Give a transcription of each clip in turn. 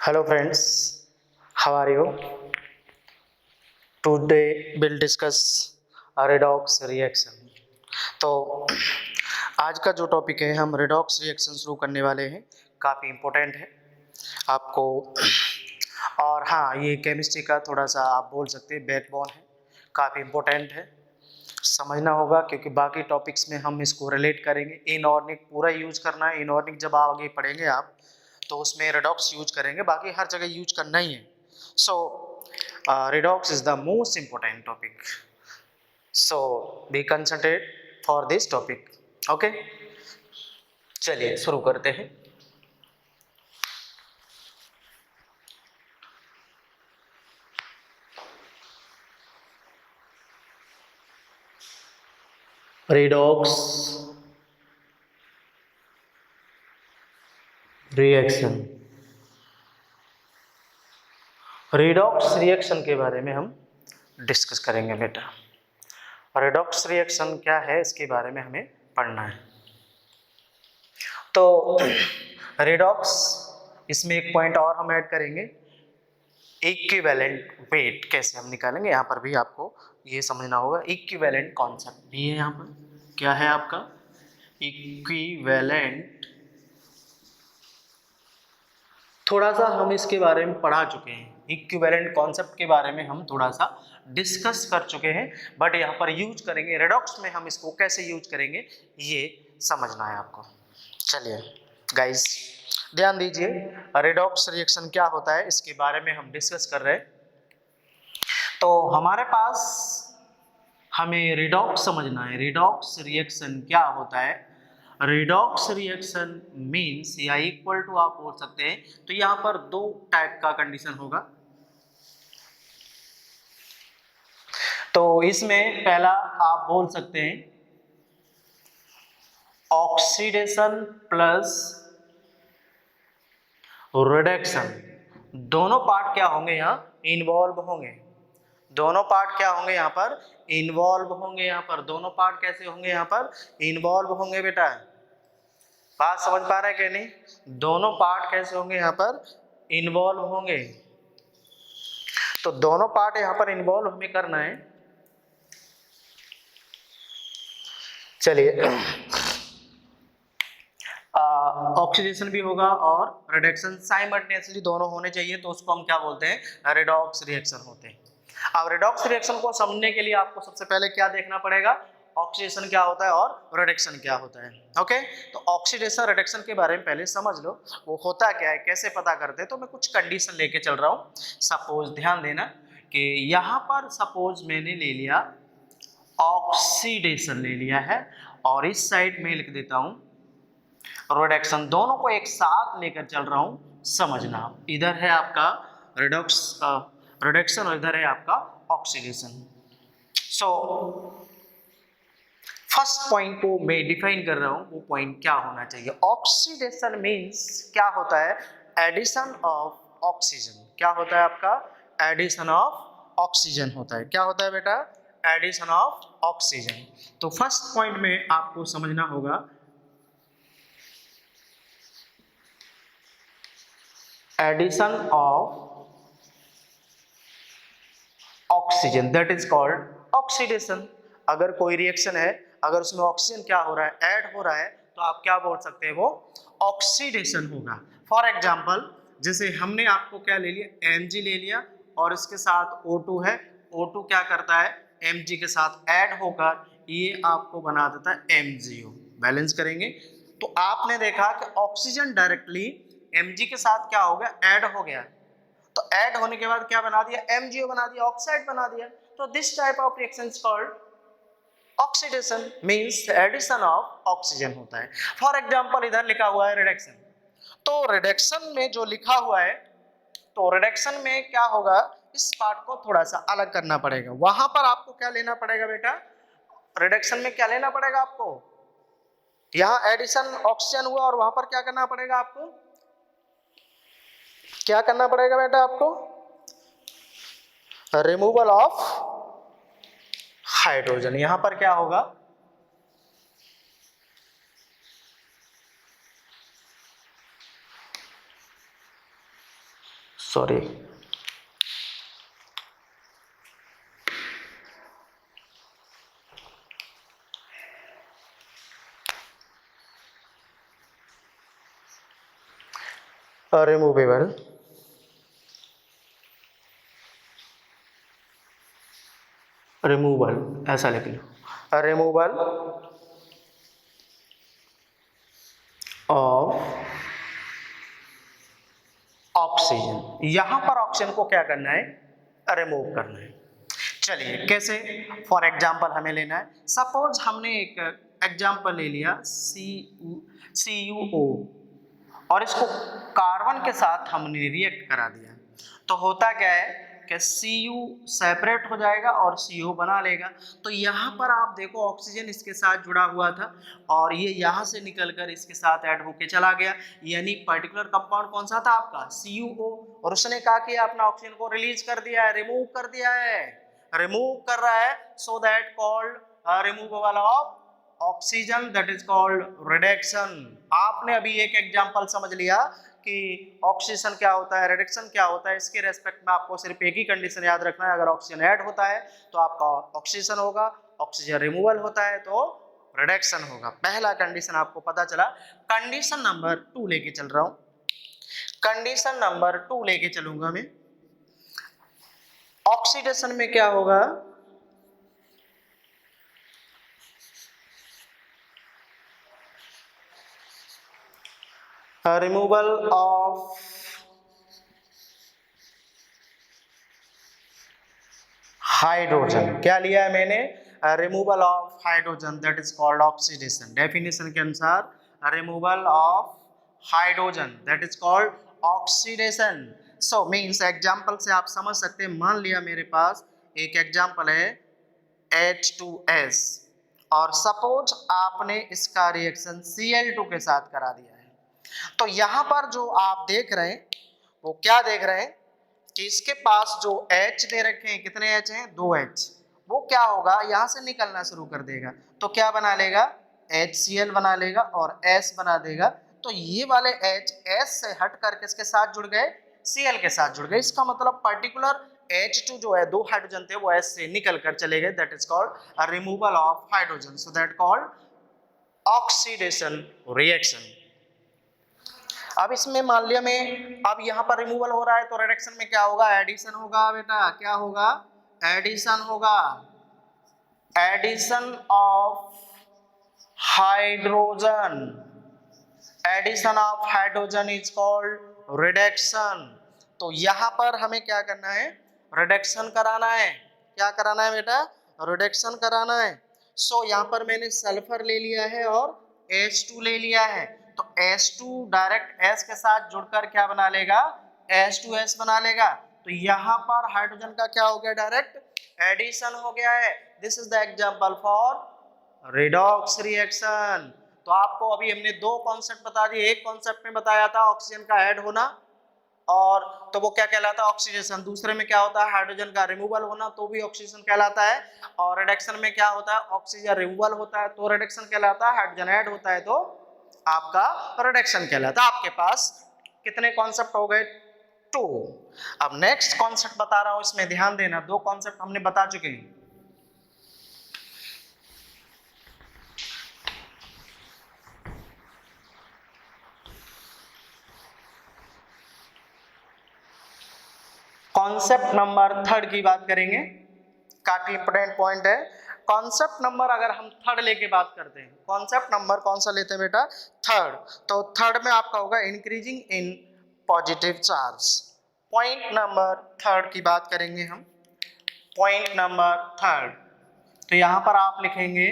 Hello friends, how are you? Today we'll discuss a redox reaction. तो आज का जो टॉपिक है हम redox रिएक्शन शुरू करने वाले हैं, काफ़ी इम्पोर्टेंट है आपको। और हाँ, ये केमिस्ट्री का थोड़ा सा आप बोल सकते हैं बैकबोन है, काफ़ी इम्पोर्टेंट है, समझना होगा क्योंकि बाकी टॉपिक्स में हम इसको रिलेट करेंगे। इनऑर्गेनिक पूरा यूज करना है, इनऑर्गेनिक जब आगे पढ़ेंगे आप तो उसमें रेडॉक्स यूज करेंगे, बाकी हर जगह यूज करना ही है। So redox is the most important topic, so be concentrate for this topic. Okay, चलिए शुरू करते हैं। रेडॉक्स रिएक्शन, रेडॉक्स रिएक्शन के बारे में हम डिस्कस करेंगे बेटा। रेडॉक्स रिएक्शन क्या है इसके बारे में हमें पढ़ना है। तो रेडॉक्स, इसमें एक पॉइंट और हम ऐड करेंगे, इक्विवेलेंट वेट कैसे हम निकालेंगे, यहाँ पर भी आपको ये समझना होगा। इक्विवेलेंट कॉन्सेप्ट भी है यहाँ पर, क्या है आपका इक्विवेलेंट। थोड़ा सा हम इसके बारे में पढ़ा चुके हैं, इक्विवेलेंट कॉन्सेप्ट के बारे में हम थोड़ा सा डिस्कस कर चुके हैं, बट यहाँ पर यूज करेंगे रेडॉक्स में, हम इसको कैसे यूज करेंगे ये समझना है आपको। चलिए गाइस ध्यान दीजिए, रेडॉक्स रिएक्शन क्या होता है इसके बारे में हम डिस्कस कर रहे हैं। तो हमारे पास हमें रेडॉक्स समझना है, रेडॉक्स रिएक्शन क्या होता है। रेडॉक्स रिएक्शन मींस या इक्वल टू आप बोल सकते हैं, तो यहाँ पर दो टाइप का कंडीशन होगा। तो इसमें पहला आप बोल सकते हैं ऑक्सीडेशन प्लस रिडक्शन, दोनों पार्ट क्या होंगे यहाँ इन्वॉल्व होंगे, दोनों पार्ट क्या होंगे यहाँ पर इन्वॉल्व होंगे। यहाँ पर दोनों पार्ट कैसे होंगे, यहाँ पर इन्वॉल्व होंगे बेटा, बात समझ पा रहे हैं कि नहीं? दोनों पार्ट कैसे होंगे यहाँ पर इन्वॉल्व होंगे। तो दोनों पार्ट यहाँ पर इन्वॉल्व हमें करना है। चलिए ऑक्सीडेशन भी होगा और रिडक्शन साइमल्टेनियसली दोनों होने चाहिए, तो उसको हम क्या बोलते हैं रेडॉक्स रिएक्शन होते हैं। अब रेडॉक्स रिएक्शन को समझने के लिए आपको सबसे पहले क्या देखना पड़ेगा, ऑक्सीडेशन क्या होता है और रिडक्शन क्या होता है। ओके, तो ऑक्सीडेशन रिडक्शन के बारे में पहले समझ लो, वो होता क्या है, कैसे पता करते हैं। तो मैं कुछ कंडीशन लेके चल रहा हूँ। सपोज ध्यान देना कि यहाँ पर सपोज मैंने ले लिया ऑक्सीडेशन ले लिया है, और इस साइड में लिख देता हूँ रिडक्शन, दोनों को एक साथ लेकर चल रहा हूं, समझना। इधर है आपका रिडक्शन और इधर है आपका ऑक्सीडेशन। सो फर्स्ट पॉइंट को मैं डिफाइन कर रहा हूं, वो पॉइंट क्या होना चाहिए। ऑक्सीडेशन मींस क्या होता है, एडिशन ऑफ ऑक्सीजन। क्या होता है आपका एडिशन ऑफ ऑक्सीजन होता है। क्या होता है बेटा एडिशन ऑफ ऑक्सीजन। तो फर्स्ट पॉइंट में आपको समझना होगा addition of oxygen, that is called oxidation. अगर कोई रिएक्शन है, अगर उसमें ऑक्सीजन क्या हो रहा है ऐड हो रहा है, तो आप क्या बोल सकते हैं वो ऑक्सीडेशन होगा। फॉर एग्जांपल जैसे हमने आपको क्या ले लिया Mg ले लिया, और इसके साथ O2 है, O2 क्या करता है Mg के साथ ऐड होकर ये आपको बना देता है MgO। बैलेंस करेंगे तो आपने देखा कि ऑक्सीजन डायरेक्टली Mg के साथ क्या हो गया ऐड हो गया, तो ऐड होने के बाद क्या बना दिया MgO बना दिया, ऑक्साइड बना दिया। तो this type of reaction is called oxidation, means addition of oxygen होता है। फॉर एग्जांपल इधर लिखा हुआ है रिडक्शन, तो रिडक्शन में जो लिखा हुआ है, तो रिडक्शन में क्या होगा, इस पार्ट को थोड़ा सा अलग करना पड़ेगा। वहां पर आपको क्या लेना पड़ेगा बेटा, रिडक्शन में क्या लेना पड़ेगा आपको, यहाँ एडिशन ऑक्सीजन हुआ और वहां पर क्या करना पड़ेगा आपको, क्या करना पड़ेगा बेटा आपको, रिमूवल ऑफ हाइड्रोजन। यहां पर क्या होगा सॉरी, रिमूवेबल, रिमूवल ऐसा लिख लो, रिमूवल ऑफ ऑक्सीजन। यहां पर ऑक्सीजन को क्या करना है, रिमूव करना है। चलिए कैसे, फॉर एग्जाम्पल हमें लेना है, सपोज हमने एक एग्जाम्पल ले लिया CuO और इसको कार्बन के साथ हमने रिएक्ट करा दिया, तो होता क्या है कि Cu सेपरेट हो जाएगा और CO बना लेगा। तो यहाँ पर आप देखो ऑक्सीजन इसके साथ जुड़ा हुआ था और ये यहाँ से निकलकर इसके साथ ऐड होके चला गया, यानी पर्टिकुलर कंपाउंड कौन सा था आपका, CuO, और उसने कहा कि अपना ऑक्सीजन को रिलीज कर दिया है, रिमूव कर दिया है, रिमूव कर रहा है, so that called removal of oxygen, that is called reduction. आपने अभी एक एग्जांपल समझ लिया कि ऑक्सीजन क्या होता है, रिडक्शन क्या होता है। इसके रेस्पेक्ट में आपको सिर्फ एक ही कंडीशन याद रखना है, अगर ऑक्सीजन ऐड होता है तो आपका ऑक्सीजन होगा, ऑक्सीजन रिमूवल होता है तो रिडक्शन होगा। पहला कंडीशन आपको पता चला। कंडीशन नंबर 2 लेके चल रहा हूं, कंडीशन नंबर 2 लेके चलूंगा मैं। ऑक्सीडेशन में क्या होगा, रिमूवल ऑफ हाइड्रोजन। क्या लिया है मैंने, removal of hydrogen, that is called oxidation. Definition के अनुसार removal of hydrogen that is called oxidation. So means example से आप समझ सकते हैं, मान लिया मेरे पास एक एग्जांपल है H2S और सपोज आपने इसका रिएक्शन Cl2 के साथ करा दिया है, तो यहां पर जो आप देख रहे हैं वो क्या देख रहे हैं कि इसके पास जो H दे रखे हैं, कितने H हैं, 2 H, वो क्या होगा यहां से निकलना शुरू कर देगा, तो क्या बना लेगा, HCl बना लेगा और S बना देगा। तो ये वाले H S से हट करके इसके साथ जुड़ गए, Cl के साथ जुड़ गए। इसका मतलब पर्टिकुलर H2 जो है, 2 हाइड्रोजन थे वो S से निकल कर चले गए, that is called removal of hydrogen, so that called oxidation reaction. अब इसमें मान लिया मैं, अब यहाँ पर रिमूवल हो रहा है तो रिडक्शन में क्या होगा, एडिशन होगा बेटा, क्या होगा, एडिशन होगा, addition of hydrogen, addition of hydrogen is called reduction. तो यहाँ पर हमें क्या करना है, रिडक्शन कराना है। क्या कराना है बेटा, रिडक्शन कराना है। सो यहाँ पर मैंने सल्फर ले लिया है और H2 ले लिया है, तो H2 डायरेक्ट S के साथ जुड़कर क्या बना लेगा, H2S बना लेगा। तो यहाँ पर हाइड्रोजन का क्या हो गया, डायरेक्ट एडिशन हो गया है। This is the example for redox reaction. तो आपको अभी हमने 2 कॉन्सेप्ट बता दिए, एक कॉन्सेप्ट में बताया था ऑक्सीजन का ऐड होना और तो वो क्या कहलाता है, ऑक्सीडेशन। दूसरे में क्या होता है, हाइड्रोजन का रिमूवल होना, तो भी ऑक्सीडेशन कहलाता है। और रिडक्शन में क्या होता है, ऑक्सीजन रिमूवल होता है तो रिडक्शन कहलाता है, हाइड्रोजन ऐड होता है तो आपका रिडक्शन कहलाता है। आपके पास कितने कॉन्सेप्ट हो गए, 2। अब नेक्स्ट कॉन्सेप्ट बता रहा हूं, इसमें ध्यान देना, 2 कॉन्सेप्ट हमने बता चुके हैं। कॉन्सेप्ट नंबर 3 की बात करेंगे, काफी इंपोर्टेंट पॉइंट है। कॉन्सेप्ट नंबर अगर हम 3 लेके बात करते हैं, कॉन्सेप्ट नंबर कौन सा लेते हैं बेटा, 3। तो 3 में आपका होगा increasing in positive charge. Point number 3 की बात करेंगे हम, पॉइंट नंबर 3। तो यहां पर आप लिखेंगे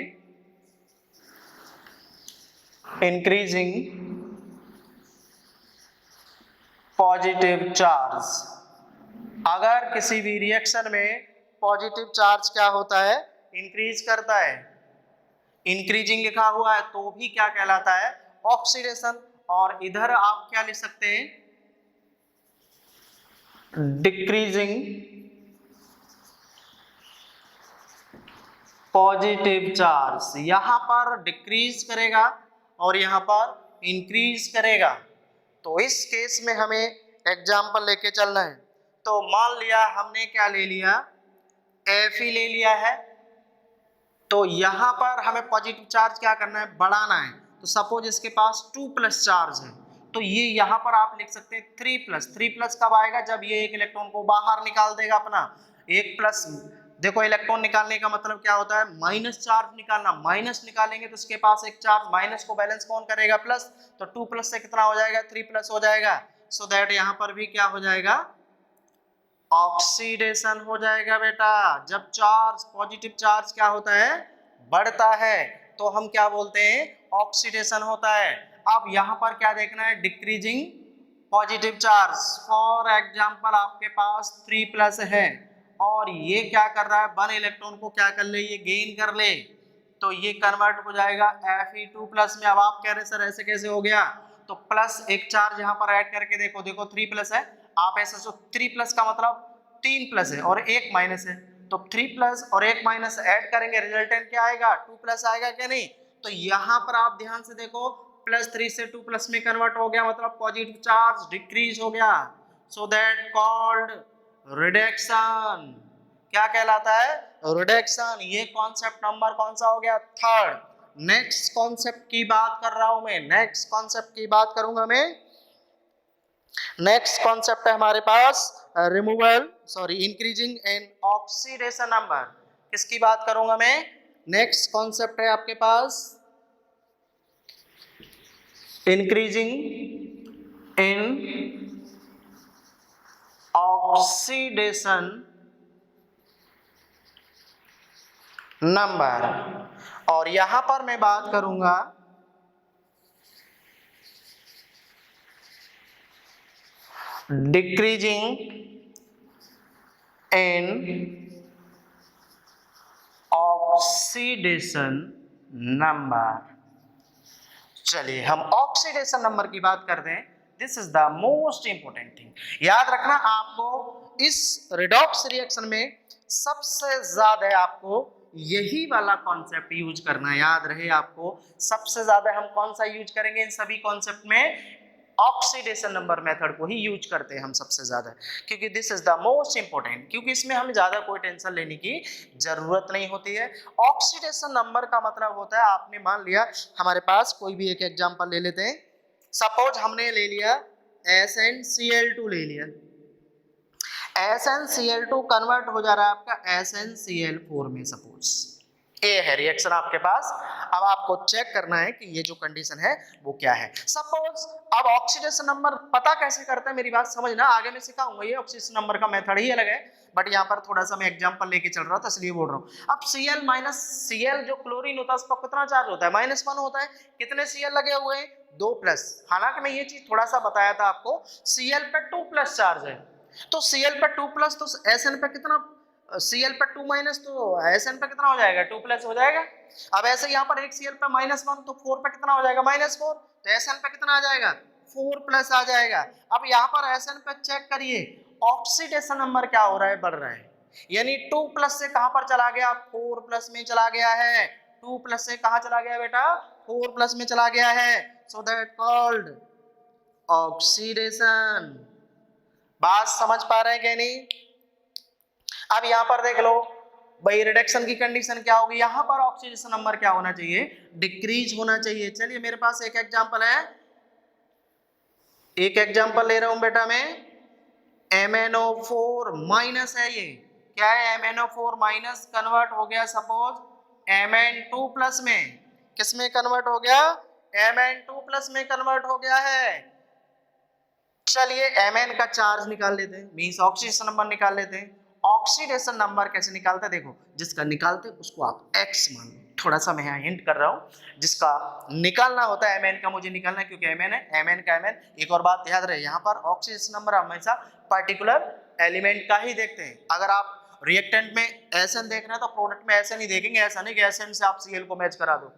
इंक्रीजिंग पॉजिटिव चार्ज। अगर किसी भी रिएक्शन में पॉजिटिव चार्ज क्या होता है, इंक्रीज करता है, इंक्रीजिंग लिखा हुआ है तो भी क्या कहलाता है, ऑक्सीडेशन। और इधर आप क्या लिख सकते हैं, डिक्रीजिंग पॉजिटिव चार्ज। यहां पर डिक्रीज करेगा और यहां पर इंक्रीज करेगा। तो इस केस में हमें एग्जाम्पल लेके चलना है। तो मान लिया हमने क्या ले लिया, Fe ले लिया है, तो यहाँ पर हमें पॉजिटिव चार्ज क्या करना है, बढ़ाना है। तो सपोज इसके पास 2+ चार्ज है, तो ये यहाँ पर आप लिख सकते हैं 3+। 3+ कब आएगा, जब ये एक इलेक्ट्रॉन को बाहर निकाल देगा अपना। 1+, देखो इलेक्ट्रॉन निकालने का मतलब क्या होता है, माइनस चार्ज निकालना। माइनस निकालेंगे तो इसके पास एक चार्ज, माइनस को बैलेंस कौन करेगा, प्लस। तो 2+ से कितना हो जाएगा, 3+ हो जाएगा। सो दैट यहाँ पर भी क्या हो जाएगा, ऑक्सीडेशन हो जाएगा बेटा। जब चार्ज, पॉजिटिव चार्ज क्या होता है, बढ़ता है, तो हम क्या बोलते हैं, ऑक्सीडेशन होता है। अब यहाँ पर क्या देखना है, decreasing positive charge. For example आपके पास 3+ है और ये क्या कर रहा है, 1 इलेक्ट्रॉन को क्या कर ले, ये गेन कर ले, तो ये कन्वर्ट हो जाएगा Fe2+ में। अब आप कह रहे सर ऐसे कैसे हो गया, तो प्लस एक चार्ज यहाँ पर ऐड करके देखो, देखो 3+ है, आप ऐसे सो 3+ का मतलब 3+ है और 1 माइनस है, तो 3+ और 1 माइनस ऐड करेंगे, रिजल्टेंट क्या आएगा, 2+ आएगा क्या नहीं। तो यहाँ पर आप ध्यान से देखो, +3 से 2+ में कन्वर्ट हो गया, मतलब पॉजिटिव चार्ज डिक्रीज हो गया। So that called reduction. क्या कहलाता है, रिडक्शन। ये कॉन्सेप्ट नंबर कौन सा हो गया, थर्ड। नेक्स्ट कॉन्सेप्ट की बात कर रहा हूं मैं, नेक्स्ट कॉन्सेप्ट की बात करूंगा मैं। नेक्स्ट कॉन्सेप्ट है हमारे पास इंक्रीजिंग इन ऑक्सीडेशन नंबर। किसकी बात करूंगा मैं, नेक्स्ट कॉन्सेप्ट है आपके पास इंक्रीजिंग इन ऑक्सीडेशन नंबर। और यहां पर मैं बात करूंगा डिक्रीजिंग इन ऑक्सीडेशन नंबर। चलिए हम ऑक्सीडेशन नंबर की बात करते हैं। This is the most important thing. याद रखना, आपको इस रिडॉक्स रिएक्शन में सबसे ज्यादा आपको यही वाला कॉन्सेप्ट यूज करना है। याद रहे आपको, सबसे ज्यादा हम कौन सा यूज करेंगे इन सभी कॉन्सेप्ट में, ऑक्सीडेशन नंबर मेथड को ही यूज करते हैं हम सबसे ज्यादा, क्योंकि this is the most important, क्योंकि इसमें हमें ज्यादा कोई टेंशन लेने की जरूरत नहीं होती है। ऑक्सीडेशन नंबर का मतलब होता है, आपने मान लिया हमारे पास कोई भी एक एग्जांपल ले लेते हैं, सपोज हमने ले लिया SnCl2 ले लिया, SnCl2 कन्वर्ट हो जा रहा है आपका SnCl4 में, सपोज ये है रिएक्शन आपके पास। अब आपको चेक करना है कि ये जो कंडीशन है वो क्या है। सपोज अब ऑक्सीडेशन नंबर पता कैसे करते हैं, मेरी बात समझना, आगे मैं सिखाऊंगा, ये ऑक्सीडेशन नंबर का मेथड ही अलग है, बट यहाँ पर थोड़ा सा मैं एग्जांपल लेके चल रहा था इसलिए बोल रहा हूँ। अब Cl माइनस Cl जो क्लोरीन होता है उस पर कितना चार्ज होता है, -1 होता है। कितने Cl लगे हुए हैं, 2+। हालांकि मैं ये चीज थोड़ा सा बताया था आपको, Cl पे 2+ चार्ज है, तो Cl पे 2+, तो Sn पे कितना, Cl पे 2- तो Sn पे कितना हो जाएगा, 2+ हो जाएगा। अब ऐसे यहाँ पर एक Cl पे -1 तो 4 पे कितना हो जाएगा, -4, तो Sn पे कितना आ जाएगा, 4+ आ जाएगा। अब यहाँ पर Sn पे चेक करिए, ऑक्सीडेशन नंबर क्या हो रहा है, बढ़ रहा है, यानी 2+ से कहां पर चला गया, 4+ में चला गया है। 2+ से कहां चला गया बेटा, 4+ में चला गया है। So that called oxidation. बात समझ पा रहे हैं कि नहीं। अब यहां पर देख लो भाई, रिडक्शन की कंडीशन क्या होगी, यहां पर ऑक्सीडेशन नंबर क्या होना चाहिए, डिक्रीज होना चाहिए। चलिए मेरे पास एक एग्जांपल है, एक एग्जांपल ले रहा हूं बेटा मैं, MnO4 माइनस है, ये क्या है, MnO4 माइनस कन्वर्ट हो गया सपोज Mn2+ में। किस में कन्वर्ट हो गया, Mn2+ में कन्वर्ट हो गया है। चलिए Mn का चार्ज निकाल लेते हैं, मींस ऑक्सीडेशन नंबर निकाल लेते हैं। ऑक्सीडेशन नंबर कैसे निकालते हैं, देखो जिसका निकालते हैं उसको आप X मान लो। थोड़ा सा मैं यहाँ हिंट कर रहा हूँ, जिसका निकालना होता है Mn का मुझे निकालना है, क्योंकि Mn है, Mn का Mn। एक और बात याद रहे, यहाँ पर ऑक्सीडेशन नंबर हमेशा पर्टिकुलर एलिमेंट का ही देखते हैं। अगर आप रिएक्टेंट में Sn देखना है तो प्रोडक्ट में Sn ही देखेंगे, ऐसा नहीं कि Sn से आप Cl को मैच करा दो।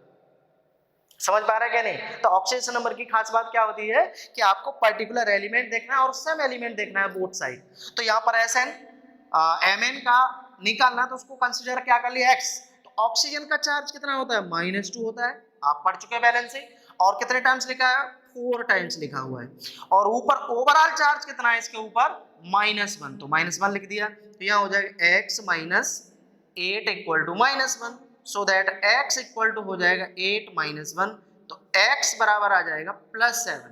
समझ पा रहे हैं क्या नहीं। तो ऑक्सीडेशन नंबर की खास बात क्या होती है कि आपको पर्टिकुलर एलिमेंट देखना है और सेम एलिमेंट देखना है बोथ साइड। तो यहाँ पर Sn Mn का निकालना, तो उसको कंसीडर क्या कर लिया, X। तो ऑक्सीजन का चार्ज कितना होता है, -2 होता है, आप पढ़ चुके हैं बैलेंस से। और कितने टाइम्स लिखा है, 4 टाइम्स लिखा हुआ है और ऊपर ओवरऑल चार्ज कितना है इसके ऊपर -1, तो -1 लिख दिया, तो यहाँ हो जाएगा x minus 8 equal to -1, so that x equal to हो जाएगा 8 - 1, तो x बराबर आ जाएगा +7।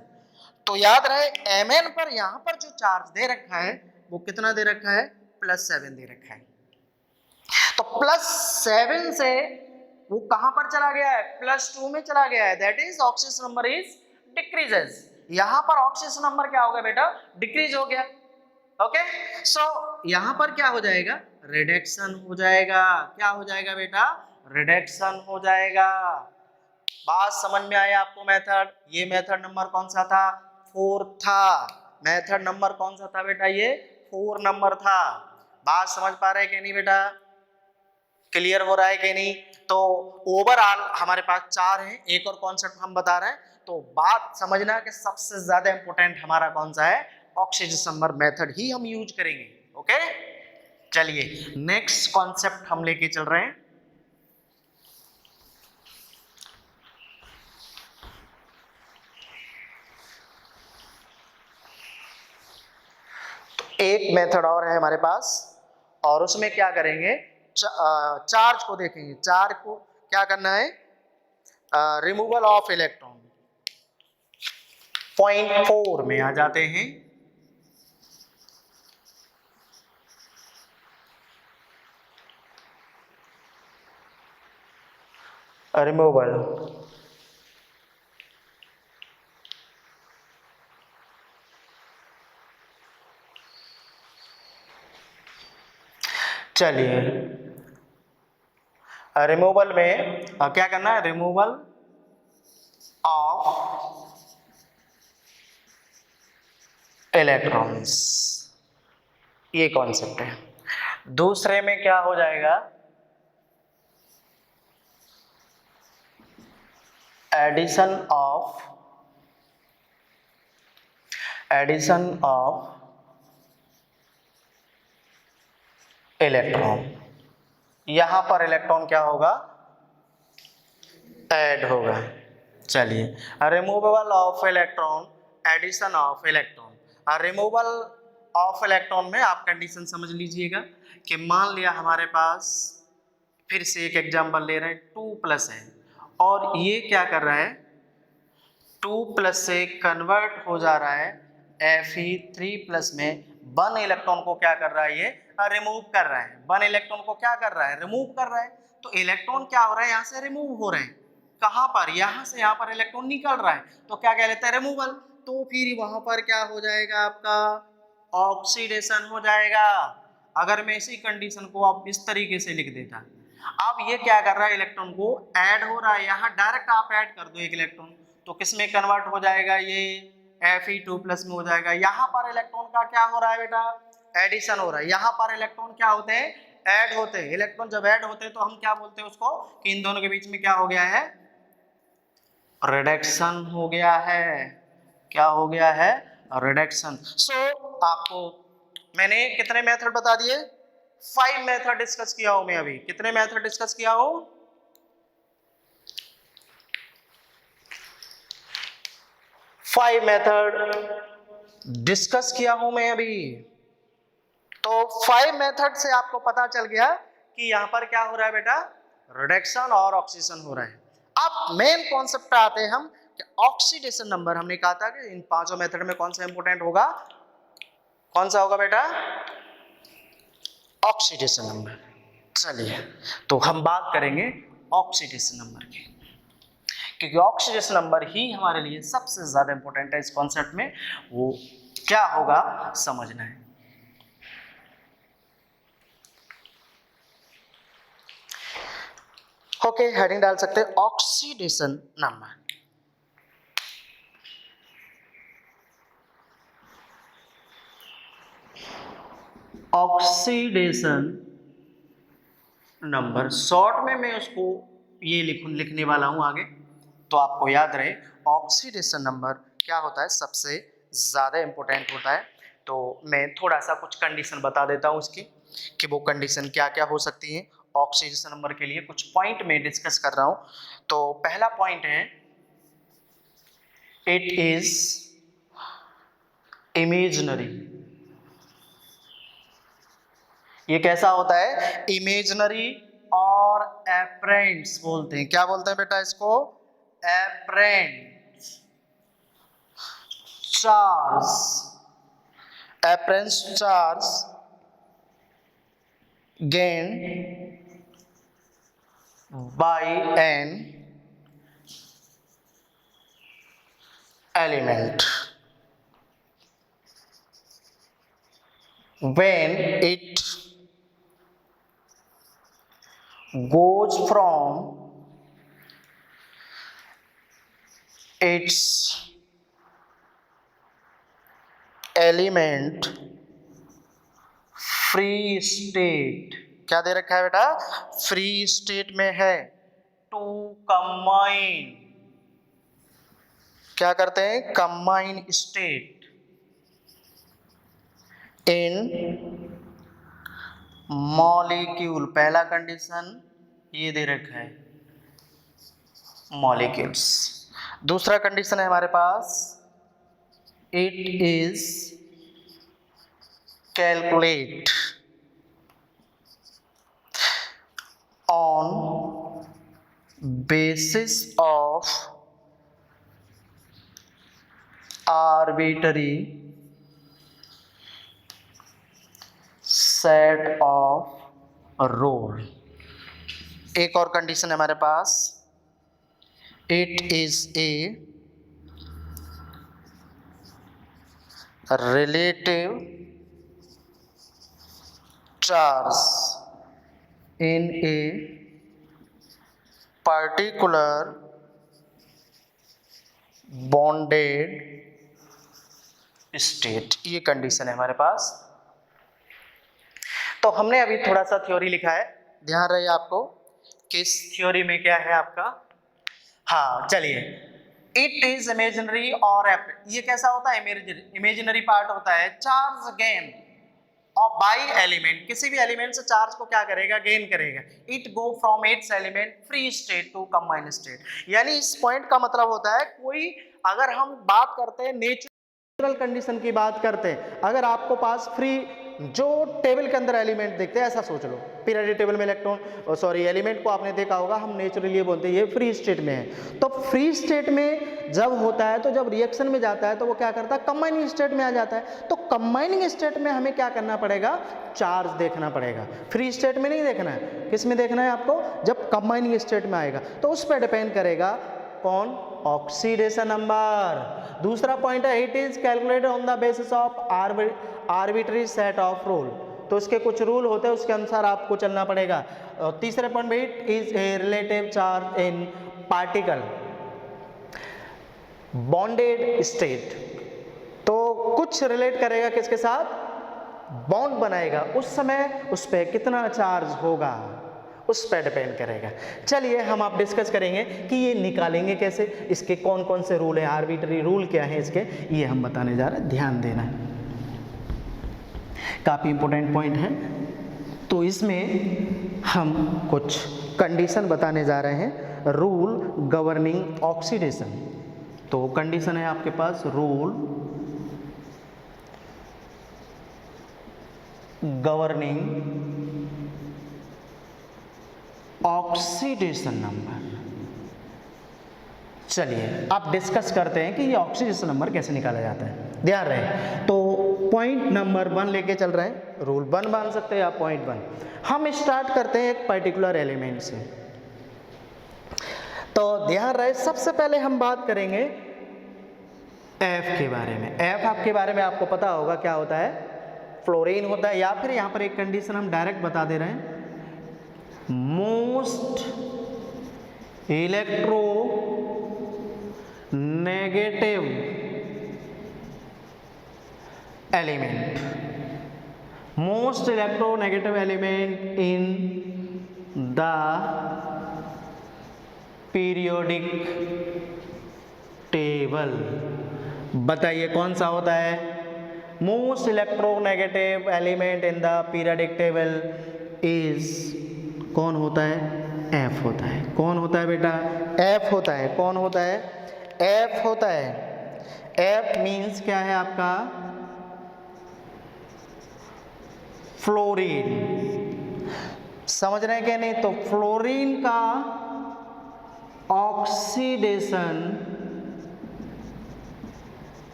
तो याद रहे mn पर यहाँ पर जो चार्ज दे रखा है वो कितना दे रखा है, +7 दे रखा है। तो +7 से वो कहां पर चला गया है, +2 में चला गया है, that is oxygen number is decreases. यहां पर ऑक्सीजन नंबर क्या हो गया बेटा, डिक्रीज हो गया। ओके, सो यहां पर क्या हो जाएगा, रिडक्शन हो जाएगा। क्या हो जाएगा बेटा, रिडक्शन हो जाएगा। बात समझ में आया आपको मेथड? ये मेथड नंबर कौन सा था, 4 था। मेथड नंबर कौन सा था बेटा, ये 4 नंबर था। बात समझ पा रहे हैं कि नहीं बेटा, क्लियर हो रहा है कि नहीं? तो ओवरऑल हमारे पास 4 हैं, एक और कॉन्सेप्ट हम बता रहे हैं। तो बात समझना कि सबसे ज्यादा इंपॉर्टेंट हमारा कौन सा है, ऑक्सीडेशन नंबर मेथड ही हम यूज करेंगे। ओके, चलिए नेक्स्ट कॉन्सेप्ट हम लेके चल रहे हैं। तो एक मेथड और है हमारे पास और उसमें क्या करेंगे, चार्ज को देखेंगे। चार्ज को क्या करना है, रिमूवल ऑफ इलेक्ट्रॉन। पॉइंट 4 में आ जाते हैं। रिमूवल चलिए रिमूवल में क्या करना है, रिमूवल ऑफ इलेक्ट्रॉन्स, ये कॉन्सेप्ट है। दूसरे में क्या हो जाएगा, एडिशन ऑफ इलेक्ट्रॉन। यहां पर इलेक्ट्रॉन क्या होगा, ऐड होगा। चलिए removal of electron, addition of electron. Removal of electron में आप कंडीशन समझ लीजिएगा कि मान लिया हमारे पास, फिर से एक एग्जांपल ले रहे हैं, 2+ है और ये क्या कर रहा है, 2+ से कन्वर्ट हो जा रहा है Fe3+ में। 1 इलेक्ट्रॉन को क्या कर रहा है, ये रिमूव कर रहा है। 1 इलेक्ट्रॉन को क्या कर रहा है, रिमूव कर रहा है। तो इलेक्ट्रॉन क्या हो रहा है, यहाँ से रिमूव हो रहे हैं। कहां पर, यहाँ से यहाँ पर इलेक्ट्रॉन निकल रहा है, तो क्या कह लेते हैं, रिमूवल। तो फिर वहां पर क्या हो जाएगा, आपका ऑक्सीडेशन हो जाएगा। अगर मैं इसी कंडीशन को आप इस तरीके से लिख देता, अब ये क्या कर रहा है, इलेक्ट्रॉन को ऐड हो रहा है। यहाँ डायरेक्ट आप ऐड कर दो एक इलेक्ट्रॉन, तो किस में कन्वर्ट हो जाएगा, ये Fe2+ में हो जाएगा। यहाँ पर इलेक्ट्रॉन का क्या हो रहा है बेटा, एडिशन हो रहा है। यहाँ पर इलेक्ट्रॉन क्या होते हैं, ऐड होते हैं। इलेक्ट्रॉन जब ऐड होते हैं तो हम क्या बोलते हैं उसको, कि इन दोनों के बीच में क्या हो गया है, रिडक्शन हो गया है। क्या हो गया है, रिडक्शन। सो आपको मैंने कितने मेथड बता दिए, 5 मेथड डिस्कस किया हूं मैं अभी। कितने मेथड डिस्कस किया हूं, 5 मेथड डिस्कस किया हूं मैं अभी। तो 5 मेथड से आपको पता चल गया कि यहां पर क्या हो रहा है बेटा, रिडक्शन और ऑक्सीडेशन हो रहा है। अब मेन कॉन्सेप्ट पे आते हैं हम कि ऑक्सीडेशन नंबर। हमने कहा था कि इन पांचों मेथड में कौन सा इंपोर्टेंट होगा, कौन सा होगा बेटा, ऑक्सीडेशन नंबर। चलिए तो हम बात करेंगे ऑक्सीडेशन नंबर की, क्योंकि ऑक्सीडेशन नंबर ही हमारे लिए सबसे ज्यादा इंपॉर्टेंट है इस कॉन्सेप्ट में। वो क्या होगा समझना है। ओके, हेडिंग डाल सकते हैं oxidation number. Oxidation number short में मैं उसको ये लिखने वाला हूं आगे, तो आपको याद रहे ऑक्सीडेशन नंबर क्या होता है, सबसे ज्यादा इंपॉर्टेंट होता है। तो मैं थोड़ा सा कुछ कंडीशन बता देता हूं उसकी, कि वो कंडीशन क्या क्या हो सकती है ऑक्सीडेशन नंबर के लिए। कुछ पॉइंट में डिस्कस कर रहा हूं। तो पहला पॉइंट है इट इज इमेजिनरी। ये कैसा होता है? इमेजिनरी और एपरेंट्स बोलते हैं। क्या बोलते हैं बेटा इसको? Apparent charge. Apparent charge gained by an element when it goes from its element free state. क्या दे रखा है बेटा? फ्री स्टेट में है। टू कंबाइन, क्या करते हैं? Combine state in molecule. पहला कंडीशन ये दे रखा है, मॉलिक्यूल्स। दूसरा कंडीशन है हमारे पास, it is calculate on basis of arbitrary set of rule। एक और कंडीशन है हमारे पास, it is a relative charge in a particular bonded state। ये कंडीशन है हमारे पास। तो हमने अभी थोड़ा सा थ्योरी लिखा है, ध्यान रहे आपको किस थ्योरी में क्या है आपका। हाँ चलिए, इट इज इमेजिनरी और ये कैसा होता है? इमेजिनरी पार्ट होता है। चार्ज गेन और बाई एलिमेंट, किसी भी एलिमेंट से चार्ज को क्या करेगा? गेन करेगा। It go from its element free state to combine state. यानी इस पॉइंट का मतलब होता है, कोई अगर हम बात करते हैं नेचुरल कंडीशन की बात करते हैं, अगर आपको पास फ्री जो टेबल के अंदर एलिमेंट देखते हैं, ऐसा सोच लो पीरियोडिक टेबल में इलेक्ट्रॉन सॉरी एलिमेंट को आपने देखा होगा, हम नेचुरली ये बोलते हैं ये फ्री स्टेट में है। तो फ्री स्टेट में जब होता है तो जब रिएक्शन में जाता है तो वो क्या करता है? कंबाइनिंग स्टेट में आ जाता है। तो कंबाइनिंग स्टेट में हमें क्या करना पड़ेगा? चार्ज देखना पड़ेगा। फ्री स्टेट में नहीं देखना है, किस में देखना है आपको? जब कंबाइनिंग स्टेट में आएगा। तो उस पर डिपेंड करेगा कौन? Oxidation number. दूसरा पॉइंट है, it is calculated on the basis of arbitrary set of rule. तो उसके कुछ रूल होते हैं, उसके अनुसार आपको चलना पड़ेगा। तीसरे पॉइंट में, it is a relative charge in particle bonded state. तो कुछ रिलेट करेगा किसके साथ? बॉन्ड बनाएगा, उस समय उस पर कितना चार्ज होगा उस पर डिपेंड करेगा। चलिए हम आप डिस्कस करेंगे कि ये निकालेंगे कैसे, इसके कौन कौन से रूल हैं, आर्बिट्री रूल क्या है इसके, ये हम बताने जा रहे हैं। ध्यान देना है, काफ़ी इंपॉर्टेंट पॉइंट है। तो इसमें हम कुछ कंडीशन बताने जा रहे हैं, रूल गवर्निंग ऑक्सीडेशन। तो कंडीशन है आपके पास, रूल गवर्निंग ऑक्सीडेशन नंबर। चलिए आप डिस्कस करते हैं कि ये ऑक्सीडेशन नंबर कैसे निकाला जाता है। ध्यान रहे, तो पॉइंट नंबर 1 लेके चल रहे हैं, रूल 1 मान सकते हैं आप, पॉइंट 1। हम स्टार्ट करते हैं एक पर्टिकुलर एलिमेंट से। तो ध्यान रहे, सबसे पहले हम बात करेंगे एफ के बारे में। एफ आपके बारे में आपको पता होगा क्या होता है? फ्लोरीन होता है, या फिर यहाँ पर एक कंडीशन हम डायरेक्ट बता दे रहे हैं, most electro negative element, most electronegative element in the periodic table. बताइए कौन सा होता है? Most electronegative element in the periodic table is, कौन होता है? एफ होता है। कौन होता है बेटा? एफ होता है। कौन होता है? एफ होता है। F मीन्स क्या है आपका? फ्लोरीन। समझ रहे हैं क्या नहीं? तो फ्लोरीन का ऑक्सीडेशन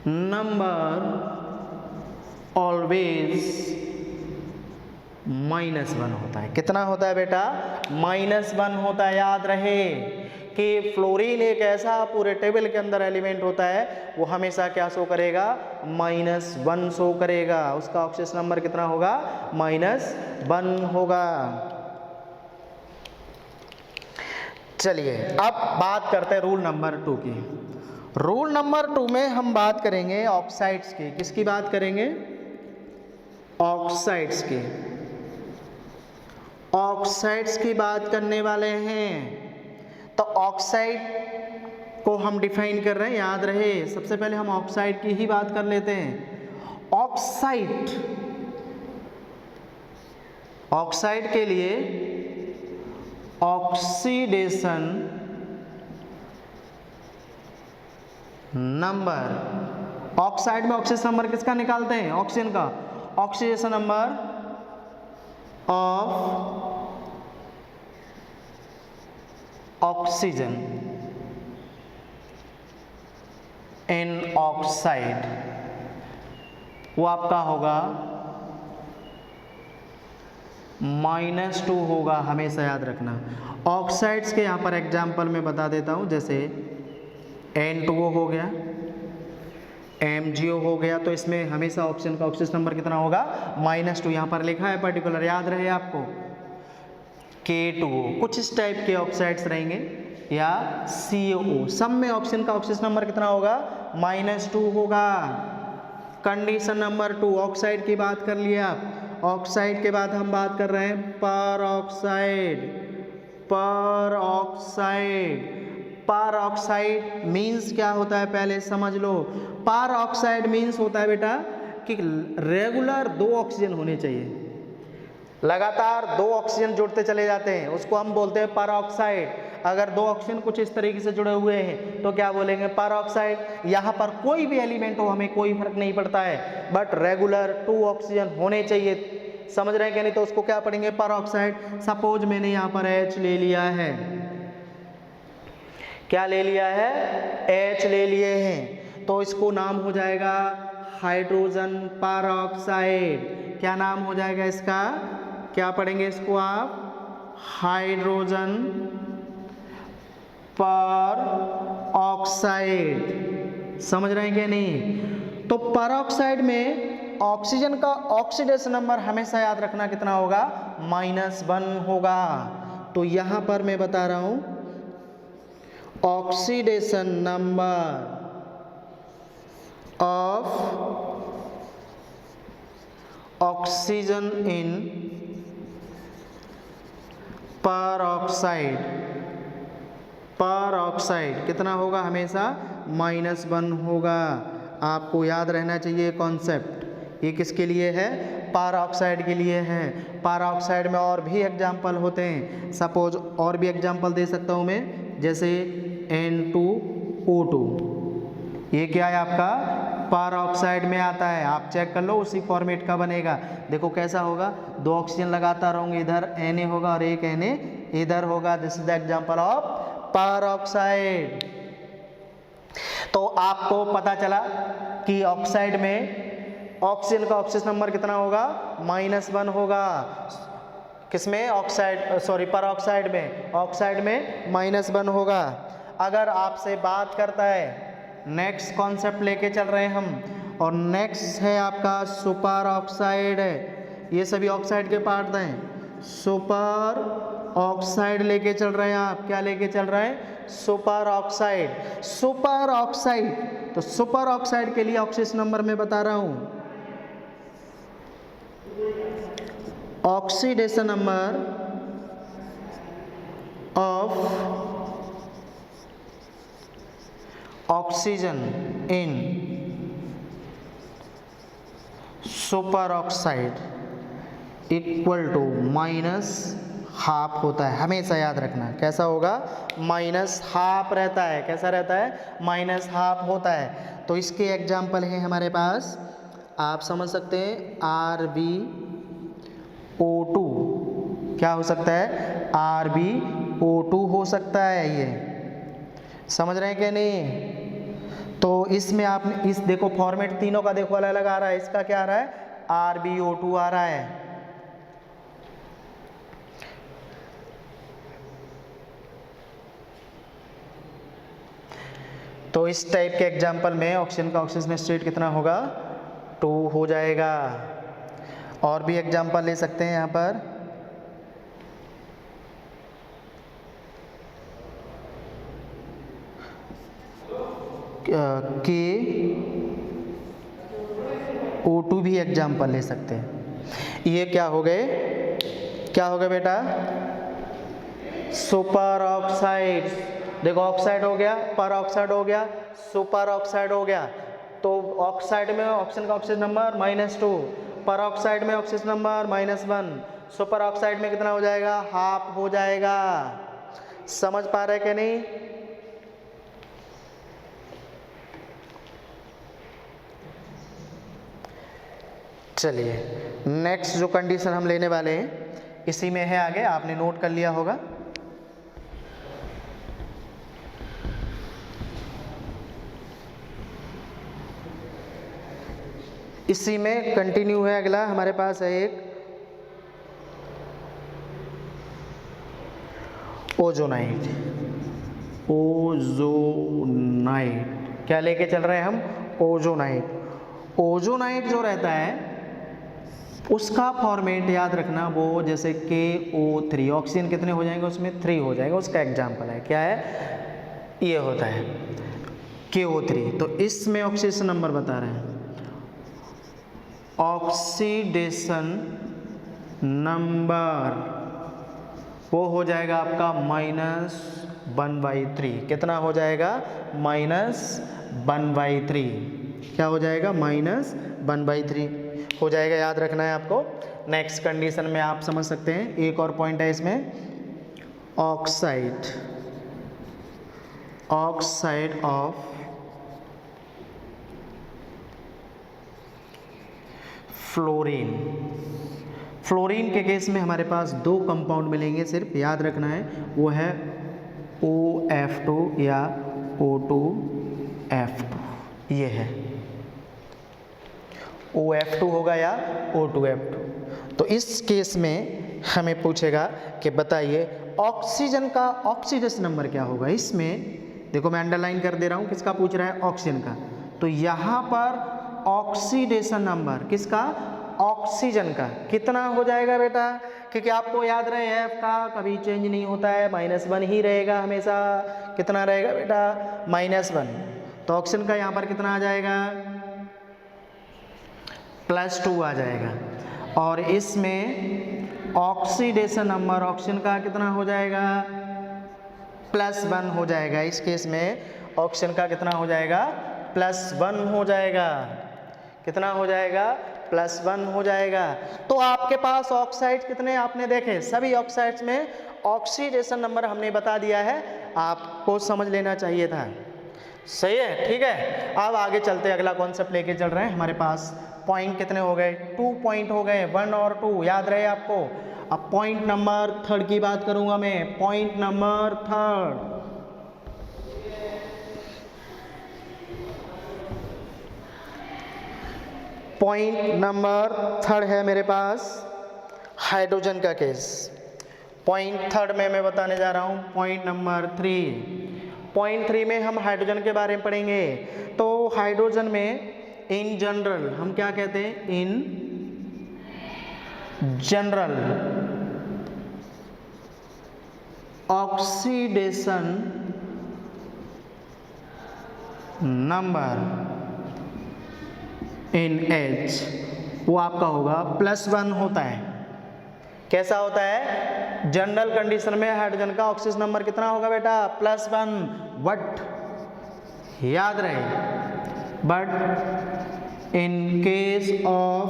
नंबर ऑलवेज -1 होता है। कितना होता है बेटा? -1 होता है। याद रहे कि फ्लोरीन एक ऐसा पूरे टेबल के अंदर एलिमेंट होता है, वो हमेशा क्या शो करेगा? -1 शो करेगा। उसका ऑक्सीडेशन नंबर कितना होगा? -1 होगा। चलिए अब बात करते हैं रूल नंबर 2 की। रूल नंबर 2 में हम बात करेंगे ऑक्साइड्स की। किसकी बात करेंगे? ऑक्साइड्स की। ऑक्साइड्स की बात करने वाले हैं। तो ऑक्साइड को हम डिफाइन कर रहे हैं, याद रहे। सबसे पहले हम ऑक्साइड की ही बात कर लेते हैं। ऑक्साइड, ऑक्साइड के लिए ऑक्सीडेशन नंबर, ऑक्साइड में ऑक्सीडेशन नंबर किसका निकालते हैं? ऑक्सीजन का। Oxidation number of oxygen in oxide, वो आपका होगा -2 होगा। हमेशा याद रखना। ऑक्साइड्स के यहाँ पर एग्जाम्पल मैं बता देता हूँ, जैसे N2O हो गया, MgO हो गया। तो इसमें हमेशा ऑक्सीजन का ऑक्सीजन नंबर कितना होगा? -2। यहाँ पर लिखा है पर्टिकुलर, याद रहे आपको। K2O, कुछ इस टाइप के ऑक्साइड्स रहेंगे, या COO, सब में ऑक्सीजन का ऑक्सीजन नंबर कितना होगा? -2 होगा। कंडीशन नंबर 2, ऑक्साइड की बात कर लिया आप। ऑक्साइड के बाद हम बात कर रहे हैं पर ऑक्साइड। पर ऑक्साइड, पर ऑक्साइड मीन्स क्या होता है पहले समझ लो। पर ऑक्साइड मीन्स होता है बेटा कि रेगुलर 2 ऑक्सीजन होने चाहिए, लगातार 2 ऑक्सीजन जुड़ते चले जाते हैं, उसको हम बोलते हैं पर ऑक्साइड। अगर 2 ऑक्सीजन कुछ इस तरीके से जुड़े हुए हैं तो क्या बोलेंगे? पर ऑक्साइड। यहाँ पर कोई भी एलिमेंट हो, हमें कोई फर्क नहीं पड़ता है, बट रेगुलर 2 ऑक्सीजन होने चाहिए। समझ रहे हैं क्या नहीं? तो उसको क्या पढ़ेंगे? पर ऑक्साइड। सपोज मैंने यहाँ पर H ले लिया है, क्या ले लिया है? H ले लिए हैं, तो इसको नाम हो जाएगा हाइड्रोजन पर ऑक्साइड। क्या नाम हो जाएगा इसका? क्या पढ़ेंगे इसको आप? हाइड्रोजन पर ऑक्साइड। समझ रहे हैं क्या नहीं? तो पर ऑक्साइड में ऑक्सीजन का ऑक्सीडेशन नंबर हमेशा याद रखना कितना होगा? -1 होगा। तो यहां पर मैं बता रहा हूं ऑक्सीडेशन नंबर ऑफ ऑक्सीजन इन पर ऑक्साइड, पर ऑक्साइड कितना होगा? हमेशा -1 होगा। आपको याद रहना चाहिए कॉन्सेप्ट। ये किसके लिए है? पर ऑक्साइड के लिए है। पर ऑक्साइड में और भी एग्जाम्पल होते हैं, सपोज और भी एग्जाम्पल दे सकता हूँ मैं, जैसे N2O2, ये क्या है आपका? पर ऑक्साइड में आता है। आप चेक कर लो, उसी फॉर्मेट का बनेगा। देखो कैसा होगा, 2 ऑक्सीजन लगातार होंगे, इधर Na होगा और एक Na इधर होगा। This is the example of पर ऑक्साइड। तो आपको पता चला कि ऑक्साइड में ऑक्सीजन का ऑक्सीजन नंबर कितना होगा? -1 होगा। किसमें? ऑक्साइड, सॉरी पर ऑक्साइड में। ऑक्साइड में -1 होगा। अगर आपसे बात करता है, नेक्स्ट कॉन्सेप्ट लेके चल रहे हैं हम, और नेक्स्ट है आपका सुपर ऑक्साइड। ये सभी ऑक्साइड के पार्ट हैं। सुपर ऑक्साइड लेके चल रहे हैं आप। क्या लेके चल रहे हैं? Superoxide. सुपर ऑक्साइड, तो सुपर ऑक्साइड के लिए ऑक्सीजन नंबर मैं बता रहा हूं। Oxidation number of oxygen in superoxide equal to half होता है, हमेशा याद रखना। कैसा होगा? माइनस हाफ रहता है। कैसा रहता है? माइनस हाफ होता है। तो इसके एग्जाम्पल हैं हमारे पास, आप समझ सकते हैं RbO2 क्या हो सकता है? RbO2 हो सकता है। ये समझ रहे हैं कि नहीं? तो इसमें आपने इस देखो फॉर्मेट तीनों का देखो अलग अलग आ रहा है। इसका क्या आ रहा है? RbO2 आ रहा है। तो इस टाइप के एग्जाम्पल में ऑक्सीजन का ऑक्सीजन स्टेट कितना होगा? 2 हो जाएगा। और भी एग्जाम्पल ले सकते हैं यहाँ पर। KO2 भी एग्जाम्पल ले सकते हैं। ये क्या हो गए? क्या हो गए बेटा? Super oxide. देखो ऑक्साइड हो गया, पर ऑक्साइड हो गया, सुपर ऑक्साइड हो गया। तो ऑक्साइड में ऑक्सीजन का ऑक्सीजन नंबर -2, पर ऑक्साइड में ऑक्सीजन नंबर -1, सुपर ऑक्साइड में कितना हो जाएगा? हाफ हो जाएगा। समझ पा रहे कि नहीं? चलिए नेक्स्ट जो कंडीशन हम लेने वाले हैं इसी में है आगे, आपने नोट कर लिया होगा। इसी में कंटिन्यू है। अगला हमारे पास है एक ओजोनाइट। ओजोनाइट क्या लेके चल रहे हैं हम? ओजोनाइट। ओजोनाइट जो रहता है उसका फॉर्मेट याद रखना, वो जैसे KO3, ऑक्सीजन कितने हो जाएंगे उसमें? 3 हो जाएगा। उसका एग्जाम्पल है क्या है? ये होता है KO3। तो इसमें ऑक्सीडेशन नंबर बता रहे हैं, ऑक्सीडेशन नंबर वो हो जाएगा आपका -1/3। कितना हो जाएगा? -1/3। क्या हो जाएगा? -1/3 हो जाएगा। याद रखना है आपको। नेक्स्ट कंडीशन में आप समझ सकते हैं, एक और पॉइंट है इसमें, ऑक्साइड ऑफ फ्लोरीन। फ्लोरीन के केस में हमारे पास 2 कंपाउंड मिलेंगे, सिर्फ याद रखना है, वो है OF2 या O2F2। ये है OF2 होगा या O2F2। तो इस केस में हमें पूछेगा कि बताइए ऑक्सीजन का ऑक्सीडेशन नंबर क्या होगा। इसमें देखो मैं अंडरलाइन कर दे रहा हूँ, किसका पूछ रहा है? ऑक्सीजन का। तो यहाँ पर ऑक्सीडेशन नंबर किसका? ऑक्सीजन का कितना हो जाएगा बेटा? क्योंकि आपको याद रहे F का कभी चेंज नहीं होता है, -1 ही रहेगा हमेशा। कितना रहेगा बेटा? -1। तो ऑक्सीजन का यहाँ पर कितना आ जाएगा? +2 आ जाएगा। और इसमें ऑक्सीडेशन नंबर ऑक्सीजन का कितना हो जाएगा? +1 हो जाएगा। इस केस में ऑक्सीजन का कितना हो जाएगा? +1 हो जाएगा। कितना हो जाएगा? +1 हो जाएगा। तो आपके पास ऑक्साइड कितने आपने देखे? सभी ऑक्साइड्स में ऑक्सीडेशन नंबर हमने बता दिया है, आपको समझ लेना चाहिए था। सही है, ठीक है। अब आगे चलते, अगला कॉन्सेप्ट लेके चल रहे हैं। हमारे पास पॉइंट कितने हो गए? 2 पॉइंट हो गए, 1 और 2 याद रहे आपको। अब पॉइंट नंबर 3 की बात करूंगा मैं। पॉइंट नंबर 3, पॉइंट नंबर 3 है मेरे पास हाइड्रोजन का केस। पॉइंट 3 में मैं बताने जा रहा हूं पॉइंट नंबर 3। पॉइंट 3 में हम हाइड्रोजन के बारे में पढ़ेंगे। तो हाइड्रोजन में इन जनरल हम क्या कहते हैं? In general oxidation number in H वो आपका होगा +1 होता है। कैसा होता है? जनरल कंडीशन में हाइड्रोजन का ऑक्सीजन नंबर कितना होगा बेटा? +1। बट याद रहे, but in case of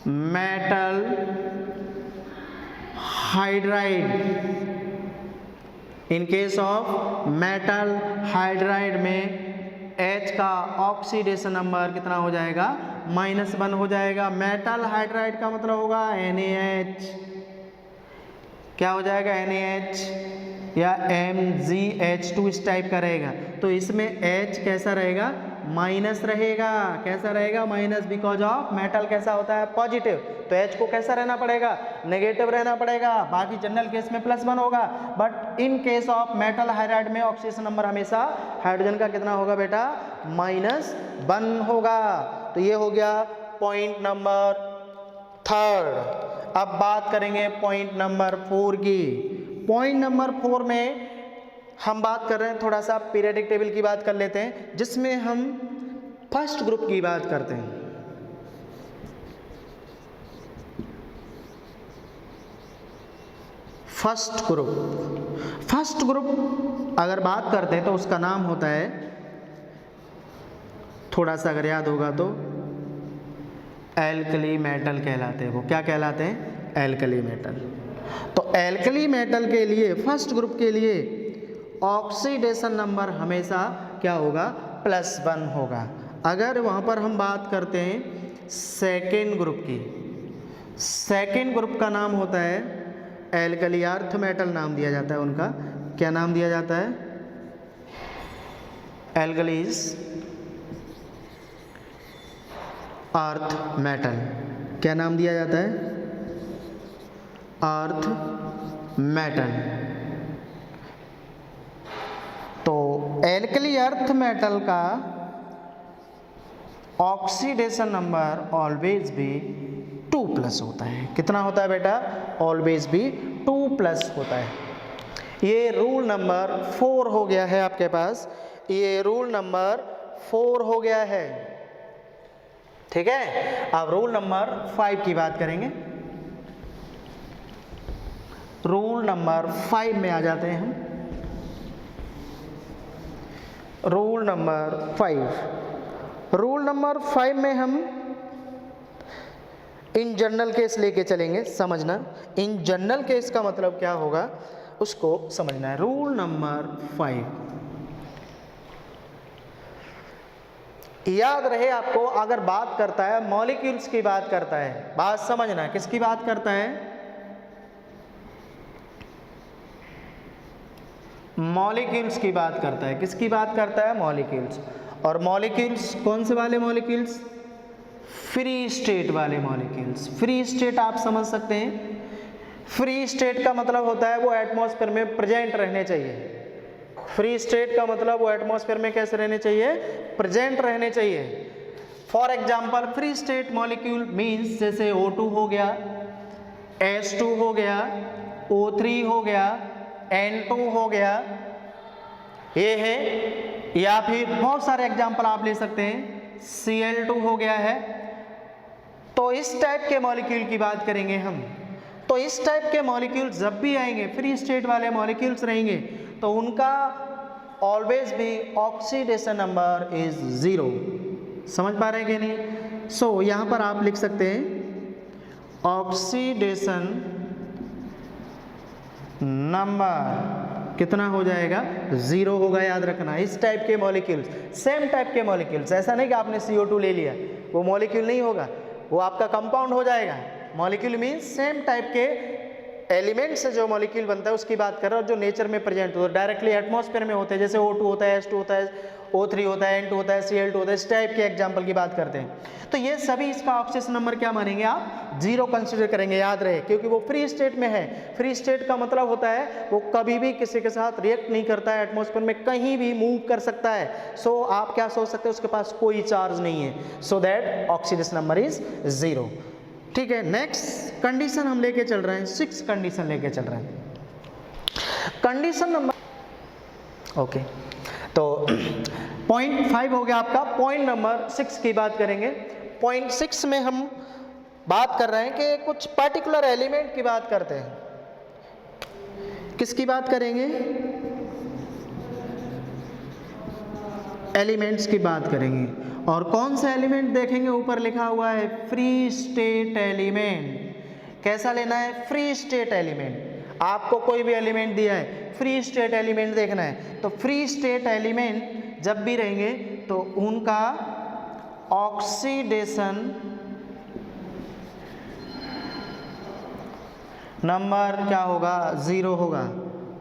metal hydride, in case of metal hydride में H का ऑक्सीडेशन नंबर कितना हो जाएगा, -1 हो जाएगा। मेटल हाइड्राइड का मतलब होगा NaH, क्या हो जाएगा NaH या MgH2 इस टाइप का रहेगा। तो इसमें H कैसा रहेगा, माइनस रहेगा। कैसा रहेगा, माइनस, बिकॉज ऑफ मेटल कैसा होता है, पॉजिटिव, तो H को कैसा रहना पड़ेगा, नेगेटिव रहना पड़ेगा। बाकी जनरल केस में +1 होगा, but in case of metal hydride में ऑक्सीडेशन नंबर हमेशा हाइड्रोजन का कितना होगा बेटा, -1 होगा। तो ये हो गया पॉइंट नंबर 3। अब बात करेंगे पॉइंट नंबर 4 की। पॉइंट नंबर 4 में हम बात कर रहे हैं, थोड़ा सा पीरियोडिक टेबल की बात कर लेते हैं, जिसमें हम फर्स्ट ग्रुप की बात करते हैं। फर्स्ट ग्रुप अगर बात करते हैं तो उसका नाम होता है, थोड़ा सा अगर याद होगा तो, एल्कली मेटल कहलाते हैं। वो क्या कहलाते हैं, एल्कली मेटल। तो एल्कली मेटल के लिए, फर्स्ट ग्रुप के लिए ऑक्सीडेशन नंबर हमेशा क्या होगा, +1 होगा। अगर वहाँ पर हम बात करते हैं सेकेंड ग्रुप की, सेकेंड ग्रुप का नाम होता है एल्कली अर्थ मेटल, नाम दिया जाता है उनका। क्या नाम दिया जाता है, एल्कलीज अर्थ मेटल। क्या नाम दिया जाता है, अर्थ मेटल। तो एल्कली अर्थ मेटल का ऑक्सीडेशन नंबर ऑलवेज भी 2+ होता है। कितना होता है बेटा, ऑलवेज भी 2+ होता है। ये रूल नंबर 4 हो गया है आपके पास, ये रूल नंबर 4 हो गया है, ठीक है। अब रूल नंबर 5 की बात करेंगे। रूल नंबर 5 में आ जाते हैं हम। रूल नंबर 5 में हम इन जनरल केस लेके चलेंगे, समझना। इन जनरल केस का मतलब क्या होगा उसको समझना है। रूल नंबर 5 याद रहे आपको, अगर बात करता है मॉलिक्यूल्स की बात करता है, बात समझना, किसकी बात करता है, मॉलिक्यूल्स की बात करता है। किसकी बात करता है, मॉलिक्यूल्स। और मॉलिक्यूल्स कौन से वाले मॉलिक्यूल्स, फ्री स्टेट वाले मॉलिक्यूल्स। फ्री स्टेट आप समझ सकते हैं, फ्री स्टेट का मतलब होता है वो एटमॉस्फेयर में प्रेजेंट रहने चाहिए। फ्री स्टेट का मतलब वो एटमॉस्फेयर में कैसे रहने चाहिए, प्रेजेंट रहने चाहिए। For example free state molecule means जैसे O2 हो गया, H2 हो गया, O3 हो गया, N2 हो गया, ये है। या फिर बहुत सारे एग्जाम्पल आप ले सकते हैं, Cl2 हो गया है। तो इस टाइप के मॉलिक्यूल की बात करेंगे हम। तो इस टाइप के मॉलिक्यूल जब भी आएंगे, फ्री स्टेट वाले मॉलिक्यूल्स रहेंगे, तो उनका ऑलवेज भी ऑक्सीडेशन नंबर इज 0। समझ पा रहे हैं कि नहीं। सो यहाँ पर आप लिख सकते हैं ऑक्सीडेशन नंबर कितना हो जाएगा, 0 होगा। याद रखना, इस टाइप के मॉलिक्यूल्स, सेम टाइप के मॉलिक्यूल्स, ऐसा नहीं कि आपने CO2 ले लिया, वो मॉलिक्यूल नहीं होगा, वो आपका कंपाउंड हो जाएगा। मॉलिक्यूल मीन्स सेम टाइप के एलिमेंट से जो मॉलिक्यूल बनता है उसकी बात कर रहे हो, जो नेचर में प्रेजेंट हो, डायरेक्टली एटमॉस्फेयर में होते हैं, जैसे O2 होता है, H2 होता है, O3 होता है, N2 होता है, Cl2 होता है, इस टाइप के एग्जाम्पल की बात करते हैं। तो ये सभी इसका ऑक्सीडेशन नंबर क्या मानेंगे आप, 0 कंसिडर करेंगे। याद रहे, क्योंकि वो फ्री स्टेट में है। फ्री स्टेट का मतलब होता है वो कभी भी किसी के साथ रिएक्ट नहीं करता है, एटमॉस्फेयर में कहीं भी मूव कर सकता है। सो आप क्या सोच सकते हैं, उसके पास कोई चार्ज नहीं है, so that oxidation number is 0। ठीक है, नेक्स्ट कंडीशन हम लेके चल रहे हैं, 6 कंडीशन लेके चल रहे हैं। कंडीशन नंबर ओके, तो पॉइंट 5 हो गया आपका। पॉइंट नंबर 6 की बात करेंगे। पॉइंट 6 में हम बात कर रहे हैं कि कुछ पर्टिकुलर एलिमेंट की बात करते हैं। किसकी बात करेंगे, एलिमेंट्स की बात करेंगे। और कौन सा एलिमेंट देखेंगे, ऊपर लिखा हुआ है फ्री स्टेट एलिमेंट। कैसा लेना है? Free state element. आपको कोई भी एलिमेंट दिया है, फ्री स्टेट एलिमेंट देखना है, तो फ्री स्टेट एलिमेंट जब भी रहेंगे तो उनका ऑक्सीडेशन नंबर क्या होगा? 0 होगा।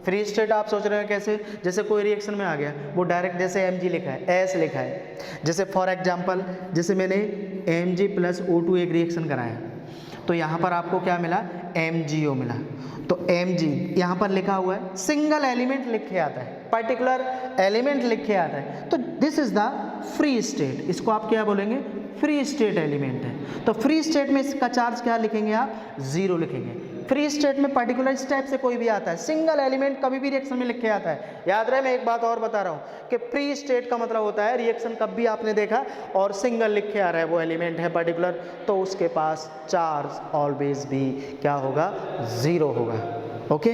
फ्री स्टेट आप सोच रहे हैं कैसे? जैसे कोई रिएक्शन में आ गया, वो डायरेक्ट जैसे Mg लिखा है, S लिखा है, जैसे फॉर एग्जांपल जैसे मैंने Mg प्लस O2 एक रिएक्शन कराया, तो यहाँ पर आपको क्या मिला? MgO मिला। तो Mg यहाँ पर लिखा हुआ है, सिंगल एलिमेंट लिख के आता है, पर्टिकुलर एलिमेंट लिख के आता है, तो this is the free state. इसको आप क्या बोलेंगे? फ्री स्टेट एलिमेंट है। तो फ्री स्टेट में इसका चार्ज क्या लिखेंगे आप? 0 लिखेंगे। फ्री स्टेट में पर्टिकुलर इस टाइप से कोई भी आता है, सिंगल एलिमेंट कभी भी रिएक्शन में लिख के आता है। याद रहे, मैं एक बात और बता रहा हूँ कि फ्री स्टेट का मतलब होता है रिएक्शन कब भी आपने देखा और सिंगल लिख के आ रहा है, वो एलिमेंट है पर्टिकुलर, तो उसके पास चार्ज ऑलवेज भी क्या होगा? 0 होगा। ओके,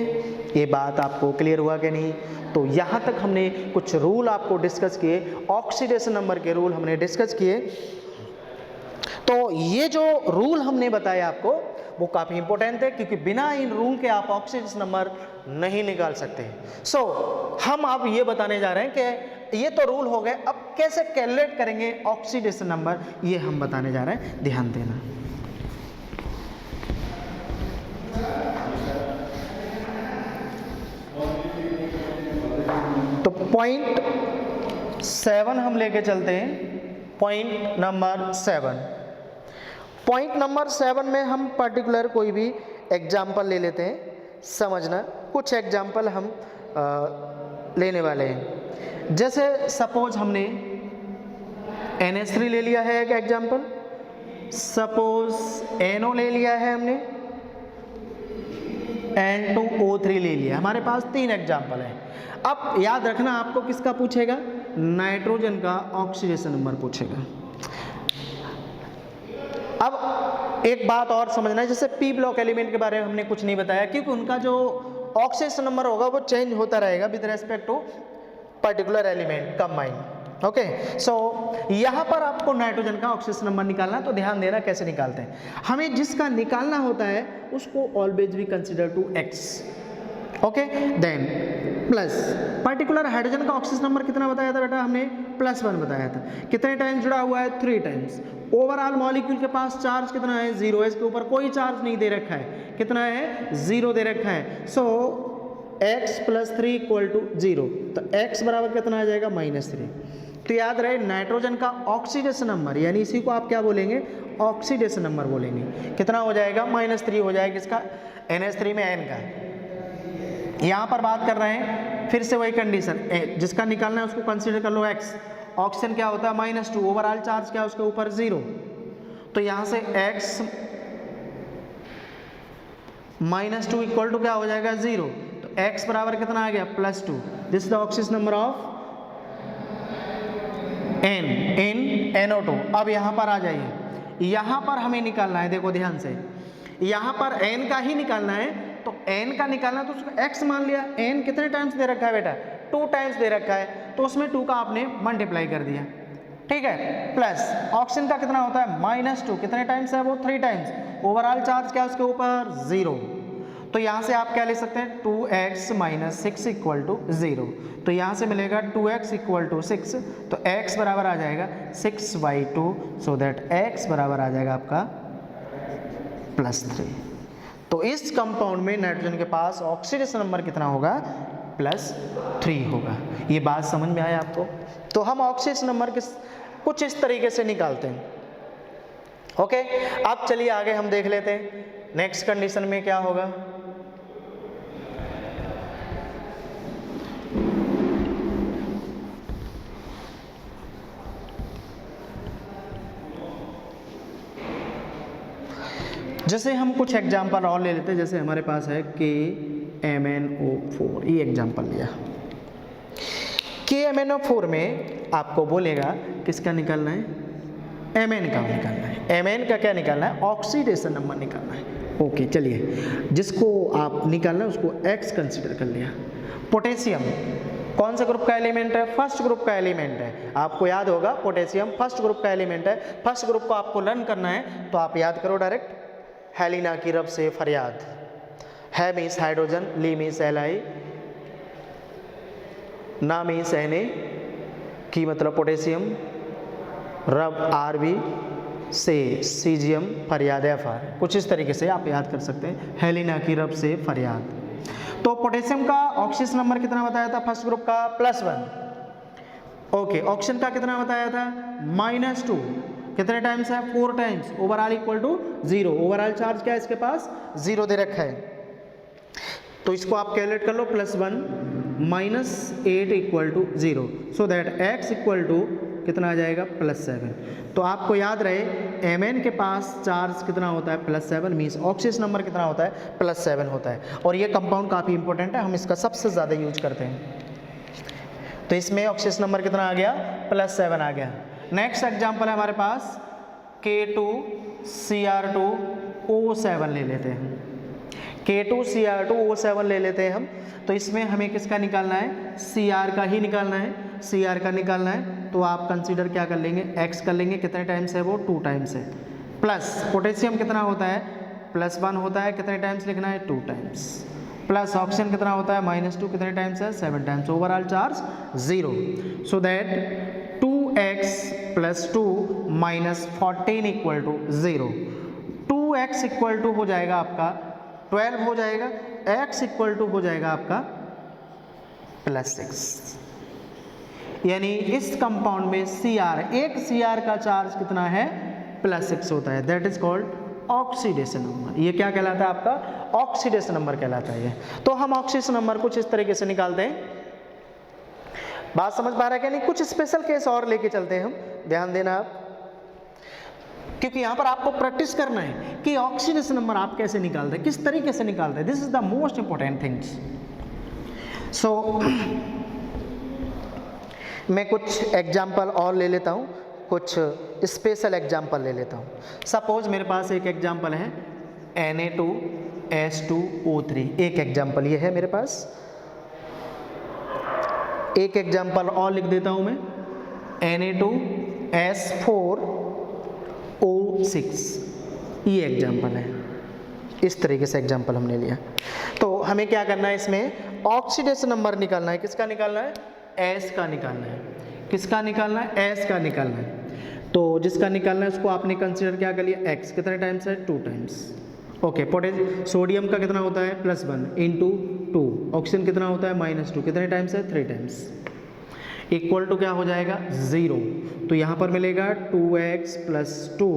ये बात आपको क्लियर हुआ कि नहीं? तो यहाँ तक हमने कुछ रूल आपको डिस्कस किए, ऑक्सीडेशन नंबर के रूल हमने डिस्कस किए। तो ये जो रूल हमने बताया आपको वो काफ़ी इंपॉर्टेंट है, क्योंकि बिना इन रूल के आप ऑक्सीडेशन नंबर नहीं निकाल सकते। सो हम अब ये बताने जा रहे हैं कि ये तो रूल हो गए, अब कैसे कैलकुलेट करेंगे ऑक्सीडेशन नंबर, ये हम बताने जा रहे हैं, ध्यान देना। तो पॉइंट 7 हम लेके चलते हैं। पॉइंट नंबर 7, पॉइंट नंबर 7 में हम पर्टिकुलर कोई भी एग्जाम्पल ले लेते हैं, समझना। कुछ एग्जाम्पल हम लेने वाले हैं। जैसे सपोज हमने NH3 ले लिया है एक एग्जाम्पल, सपोज NO ले लिया है हमने, N2O3 ले लिया, हमारे पास 3 एग्जाम्पल है। अब याद रखना आपको किसका पूछेगा? नाइट्रोजन का ऑक्सीडेशन नंबर पूछेगा। अब एक बात और समझना है, जैसे पी ब्लॉक एलिमेंट के बारे में हमने कुछ नहीं बताया, क्योंकि उनका जो ऑक्सीडेशन नंबर होगा वो चेंज होता रहेगा with respect to particular element combine. Okay, so यहाँ पर आपको नाइट्रोजन का ऑक्सीडेशन नंबर निकालना है, तो ध्यान देना कैसे निकालते हैं। हमें जिसका निकालना होता है उसको ऑलवेज भी consider to X। Okay, then plus particular hydrogen का ऑक्सीजन नंबर कितना बताया था बेटा? हमने +1 बताया था। कितने टाइम्स जुड़ा हुआ है? 3 टाइम्स। ओवरऑल मॉलिक्यूल के पास चार्ज कितना है? 0 है। इसके ऊपर कोई चार्ज नहीं दे रखा है, कितना है? 0 दे रखा है। सो x + 3 = 0, तो x बराबर कितना आ जाएगा? -3। तो याद रहे नाइट्रोजन का ऑक्सीडेशन नंबर, यानी इसी को आप क्या बोलेंगे? ऑक्सीडेशन नंबर बोलेंगे। कितना हो जाएगा? -3 हो जाएगा। किसका? NH3 में N का। यहाँ पर बात कर रहे हैं फिर से वही कंडीशन, जिसका निकालना है उसको कंसीडर कर लो X। ऑक्सीजन क्या होता है? -2। ओवरऑल चार्ज क्या है उसके ऊपर? 0। तो यहाँ से X -2 इक्वल टू क्या हो जाएगा? 0। तो X बराबर कितना आ गया? +2। This is the oxygen number of N in NO2। अब यहाँ पर आ जाइए, यहाँ पर हमें निकालना है, देखो ध्यान से, यहाँ पर N का ही निकालना है, तो N का निकालना तो उसको X मान लिया। N कितने टाइम्स दे रखा है बेटा? 2 टाइम्स दे रखा है, तो उसमें 2 का आपने मल्टीप्लाई कर दिया, ठीक है। प्लस ऑक्सीजन का कितना होता है? -2। कितने टाइम्स है वो? 3 टाइम्स। ओवरऑल चार्ज क्या है उसके ऊपर? 0। तो यहाँ से आप क्या ले सकते हैं? 2x - 6 = 0। तो यहाँ से मिलेगा 2x = 6, तो x बराबर आ जाएगा 6/2, सो दैट x बराबर आ जाएगा आपका +3। तो इस कंपाउंड में नाइट्रोजन के पास ऑक्सीडेशन नंबर कितना होगा? +3 होगा। ये बात समझ में आया आपको? तो हम ऑक्सीडेशन नंबर कुछ इस तरीके से निकालते हैं। ओके, अब चलिए आगे हम देख लेते हैं नेक्स्ट कंडीशन में क्या होगा। जैसे हम कुछ एग्जाम्पल और ले लेते हैं, जैसे हमारे पास है KMnO4, ये एग्जाम्पल लिया। KMnO4 में आपको बोलेगा किसका निकालना है? Mn का निकालना है। Mn का क्या निकालना है? ऑक्सीडेशन नंबर निकालना है। ओके, चलिए, जिसको आप निकालना है उसको X कंसिडर कर लिया। पोटेशियम कौन सा ग्रुप का एलिमेंट है? फर्स्ट ग्रुप का एलिमेंट है। आपको याद होगा पोटेशियम फर्स्ट ग्रुप का एलिमेंट है। फर्स्ट ग्रुप को आपको लर्न करना है तो आप याद करो डायरेक्ट। हेलिना की रब से फरियाद। है मीन्स हाइड्रोजन, ली मीन्स Li, ना मीन्स Na की मतलब पोटेशियम, रब Rb से सीजियम, फरियाद Fr। कुछ इस तरीके से आप याद कर सकते हैं, हेलिना की रब से फरियाद। तो पोटेशियम का ऑक्सीजन नंबर कितना बताया था फर्स्ट ग्रुप का? +1। ओके, ऑक्सीजन का कितना बताया था? -2। कितने टाइम्स है? 4 times. Overall equal to 0। Overall charge क्या है इसके पास? 0 दे रखा है। तो इसको आप कैलकुलेट कर लो, +1 -8 equal to 0, so that x equal to कितना आ जाएगा? +7। तो आपको याद रहे Mn के पास चार्ज कितना होता है? +7, मीन्स ऑक्सीजन नंबर कितना होता है? +7 होता है। और ये कंपाउंड काफ़ी इंपॉर्टेंट है, हम इसका सबसे ज़्यादा यूज करते हैं। तो इसमें ऑक्सीजन नंबर कितना आ गया? +7 आ गया। नेक्स्ट एग्जाम्पल है हमारे पास K2Cr2O7 ले लेते हैं। K2Cr2O7 ले लेते हैं हम। तो इसमें हमें किसका निकालना है? Cr का ही निकालना है। Cr का निकालना है तो आप कंसीडर क्या कर लेंगे? X कर लेंगे। कितने टाइम्स है वो? 2 टाइम्स है। प्लस पोटेशियम कितना होता है? +1 होता है। कितने टाइम्स लिखना है? 2 टाइम्स। प्लस ऑक्सीजन कितना होता है? -2। कितने टाइम्स है? 7 times. Overall charge 0, so that 2x + 2 -14 equal to 0। 2x equal to हो जाएगा आपका 12 हो जाएगा, x इक्वल टू हो जाएगा आपका +6। यानी इस कंपाउंड में Cr, एक Cr का चार्ज कितना है? +6 होता है। That is called oxidation number. ये क्या कहलाता है? आपका ऑक्सीडेशन नंबर कहलाता है ये। तो हम ऑक्सीडेशन नंबर कुछ इस तरीके से निकालते हैं। बात समझ पा रहा है क्या? नहीं, कुछ स्पेशल केस और लेके चलते हैं हम, ध्यान देना आप, क्योंकि यहाँ पर आपको प्रैक्टिस करना है कि ऑक्सीडेशन नंबर आप कैसे निकालते हैं, किस तरीके से निकालते हैं। This is the most important things. So मैं कुछ एग्जाम्पल और ले लेता हूँ, कुछ स्पेशल एग्जाम्पल ले लेता हूँ। सपोज मेरे पास एक एग्जाम्पल है Na2S2O3, एक एग्जाम्पल ये है मेरे पास। एक एग्जाम्पल और लिख देता हूँ मैं, Na2S4O6, ये एग्जाम्पल है। इस तरीके से एग्जाम्पल हमने लिया। तो हमें क्या करना है? इसमें ऑक्सीडेशन नंबर निकालना है। किसका निकालना है? S का निकालना है। किसका निकालना है? S का निकालना है। तो जिसका निकालना है उसको आपने कंसीडर क्या कर लिया? X। कितने टाइम्स है? 2 टाइम्स। ओके, सोडियम का कितना होता है? +1 × 2। ऑक्सीजन कितना होता है? -2। कितने टाइम्स है? 3 टाइम्स। इक्वल टू क्या हो जाएगा? 0। तो यहाँ पर मिलेगा 2x + 2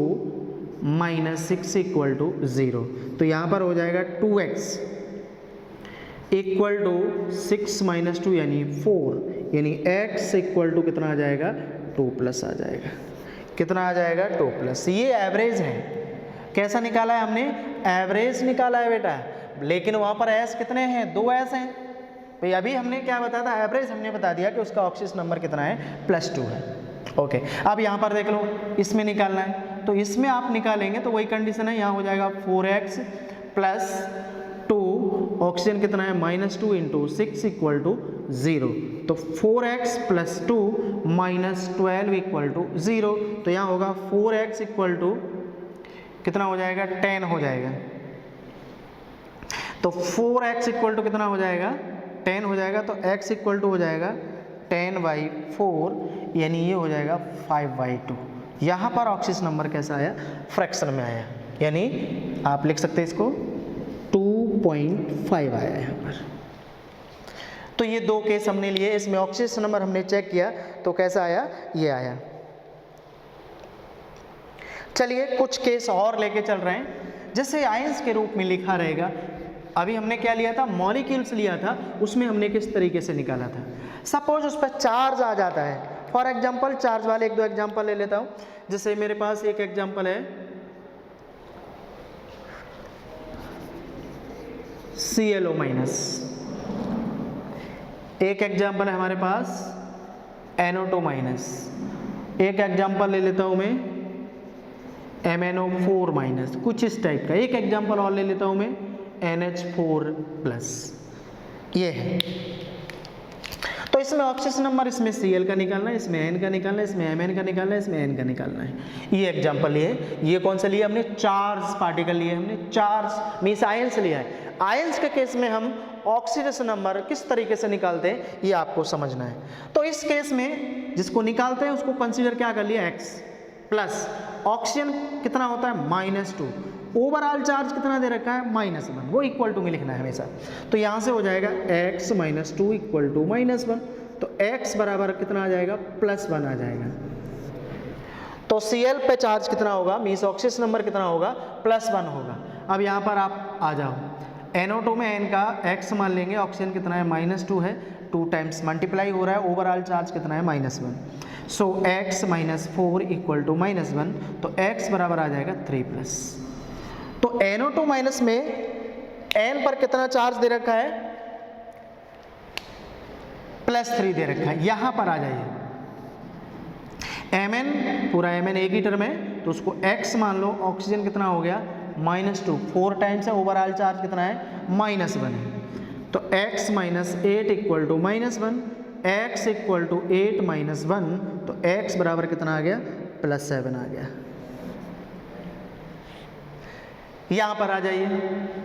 -6 इक्वल टू 0। तो यहाँ पर हो जाएगा 2x इक्वल टू 6 - 2 यानी 4, यानी x इक्वल टू कितना आ जाएगा? 2+ आ जाएगा। कितना आ जाएगा? 2+। ये एवरेज है। कैसा निकाला है हमने? एवरेज निकाला है बेटा। लेकिन वहाँ पर s कितने हैं? 2 s हैं भाई। अभी हमने क्या बताया था? एवरेज हमने बता दिया कि उसका ऑक्सीजन नंबर कितना है? +2 है। ओके, अब यहाँ पर देख लो, इसमें निकालना है। तो इसमें आप निकालेंगे तो वही कंडीशन है, यहाँ हो जाएगा 4x + 2, ऑक्सीजन कितना है? -2 × 6 इक्वल टू 0। तो 4x + 2 -12 इक्वल टू 0। तो यहाँ होगा 4x इक्वल टू कितना हो जाएगा? 10 हो जाएगा। तो 4x इक्वल टू कितना हो जाएगा? 10 हो जाएगा। तो x इक्वल टू हो जाएगा 10/4, यानी ये हो जाएगा 5/2। यहाँ पर ऑक्सीजन नंबर कैसा आया? फ्रैक्शन में आया, यानी आप लिख सकते हैं इसको 2.5 आया यहाँ पर। तो ये 2 केस हमने लिए। इसमें ऑक्सीजन नंबर हमने चेक किया तो कैसा आया? ये आया। चलिए कुछ केस और लेके चल रहे हैं। जैसे आयंस के रूप में लिखा रहेगा। अभी हमने क्या लिया था? मॉलिक्यूल्स लिया था, उसमें हमने किस तरीके से निकाला था। सपोज उस पर चार्ज आ जाता है। फॉर एग्जांपल चार्ज वाले 1-2 एग्जांपल ले लेता हूँ। जैसे मेरे पास एक एग्जांपल है Cl-, एक एग्जांपल है हमारे पास NO2-, एक एग्जांपल ले लेता हूँ मैं MnO4-, कुछ इस टाइप का। एक एग्जांपल और ले लेता हूँ मैं NH4+, ये है। तो इसमें ऑक्सीजन नंबर, इसमें Cl का निकालना है, इसमें N का निकालना है, इसमें Mn का निकालना है, इसमें N का निकालना है। ये एग्जांपल लिए, ये कौन सा लिया हमने, चार्ज पार्टिकल लिए हमने, चार्ज मीन्स आयंस लिया है। आयंस के केस में हम ऑक्सीडेशन नंबर किस तरीके से निकालते हैं ये आपको समझना है। तो इस केस में जिसको निकालते हैं उसको कंसीडर क्या कर लिया, x प्लस ऑक्सीजन कितना होता है -2, ओवरऑल चार्ज कितना दे रखा है -1, वो इक्वल टू में लिखना है हमेशा। तो यहाँ से हो जाएगा x - 2 इक्वल टू -1, तो x बराबर कितना आ जाएगा, +1 आ जाएगा। तो Cl पे चार्ज कितना होगा, मीन्स ऑक्सीजन नंबर कितना होगा, +1 होगा। अब यहाँ पर आप आ जाओ, NO2 में N का x मान लेंगे, ऑक्सीजन कितना है -2 है, 2 टाइम्स मल्टीप्लाई हो रहा है, ओवरऑल चार्ज कितना है -1, सो x - 4 इक्वल टू -1, तो x बराबर आ जाएगा 3+। तो NO2 माइनस में N पर कितना चार्ज दे रखा है, +3 दे रखा है। यहां पर आ जाइए, Mn पूरा Mn एक ही टर्म है, तो उसको x मान लो, ऑक्सीजन कितना हो गया -2, 4 टाइम्स है, ओवरऑल चार्ज कितना है -1 है, तो x - 8 equal to -1, x equal to 8 - 1, तो x बराबर कितना आ गया, +7 आ गया। यहाँ पर आ जाइए,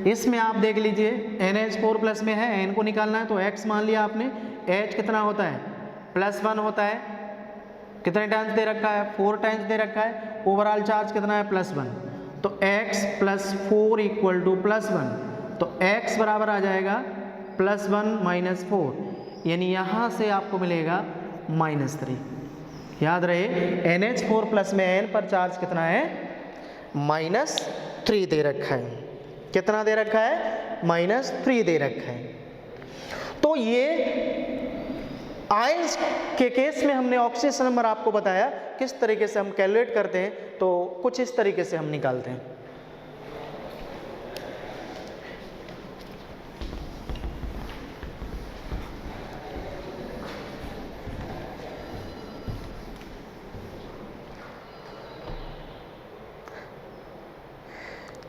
इसमें आप देख लीजिए NH4+ में है, N को निकालना है, तो x मान लिया आपने, H कितना होता है +1 होता है, कितने टाइम्स दे रखा है, 4 टाइम्स दे रखा है, ओवरऑल चार्ज कितना है +1, तो x + 4 इक्वल टू +1, तो x बराबर आ जाएगा +1 - 4, यानी यहाँ से आपको मिलेगा -3। याद रहे NH4+ में N पर चार्ज कितना है, -3 दे रखा है, कितना दे रखा है, -3 दे रखा है। तो ये आयंस के केस में हमने ऑक्सीजन नंबर आपको बताया किस तरीके से हम कैलकुलेट करते हैं, तो कुछ इस तरीके से हम निकालते हैं।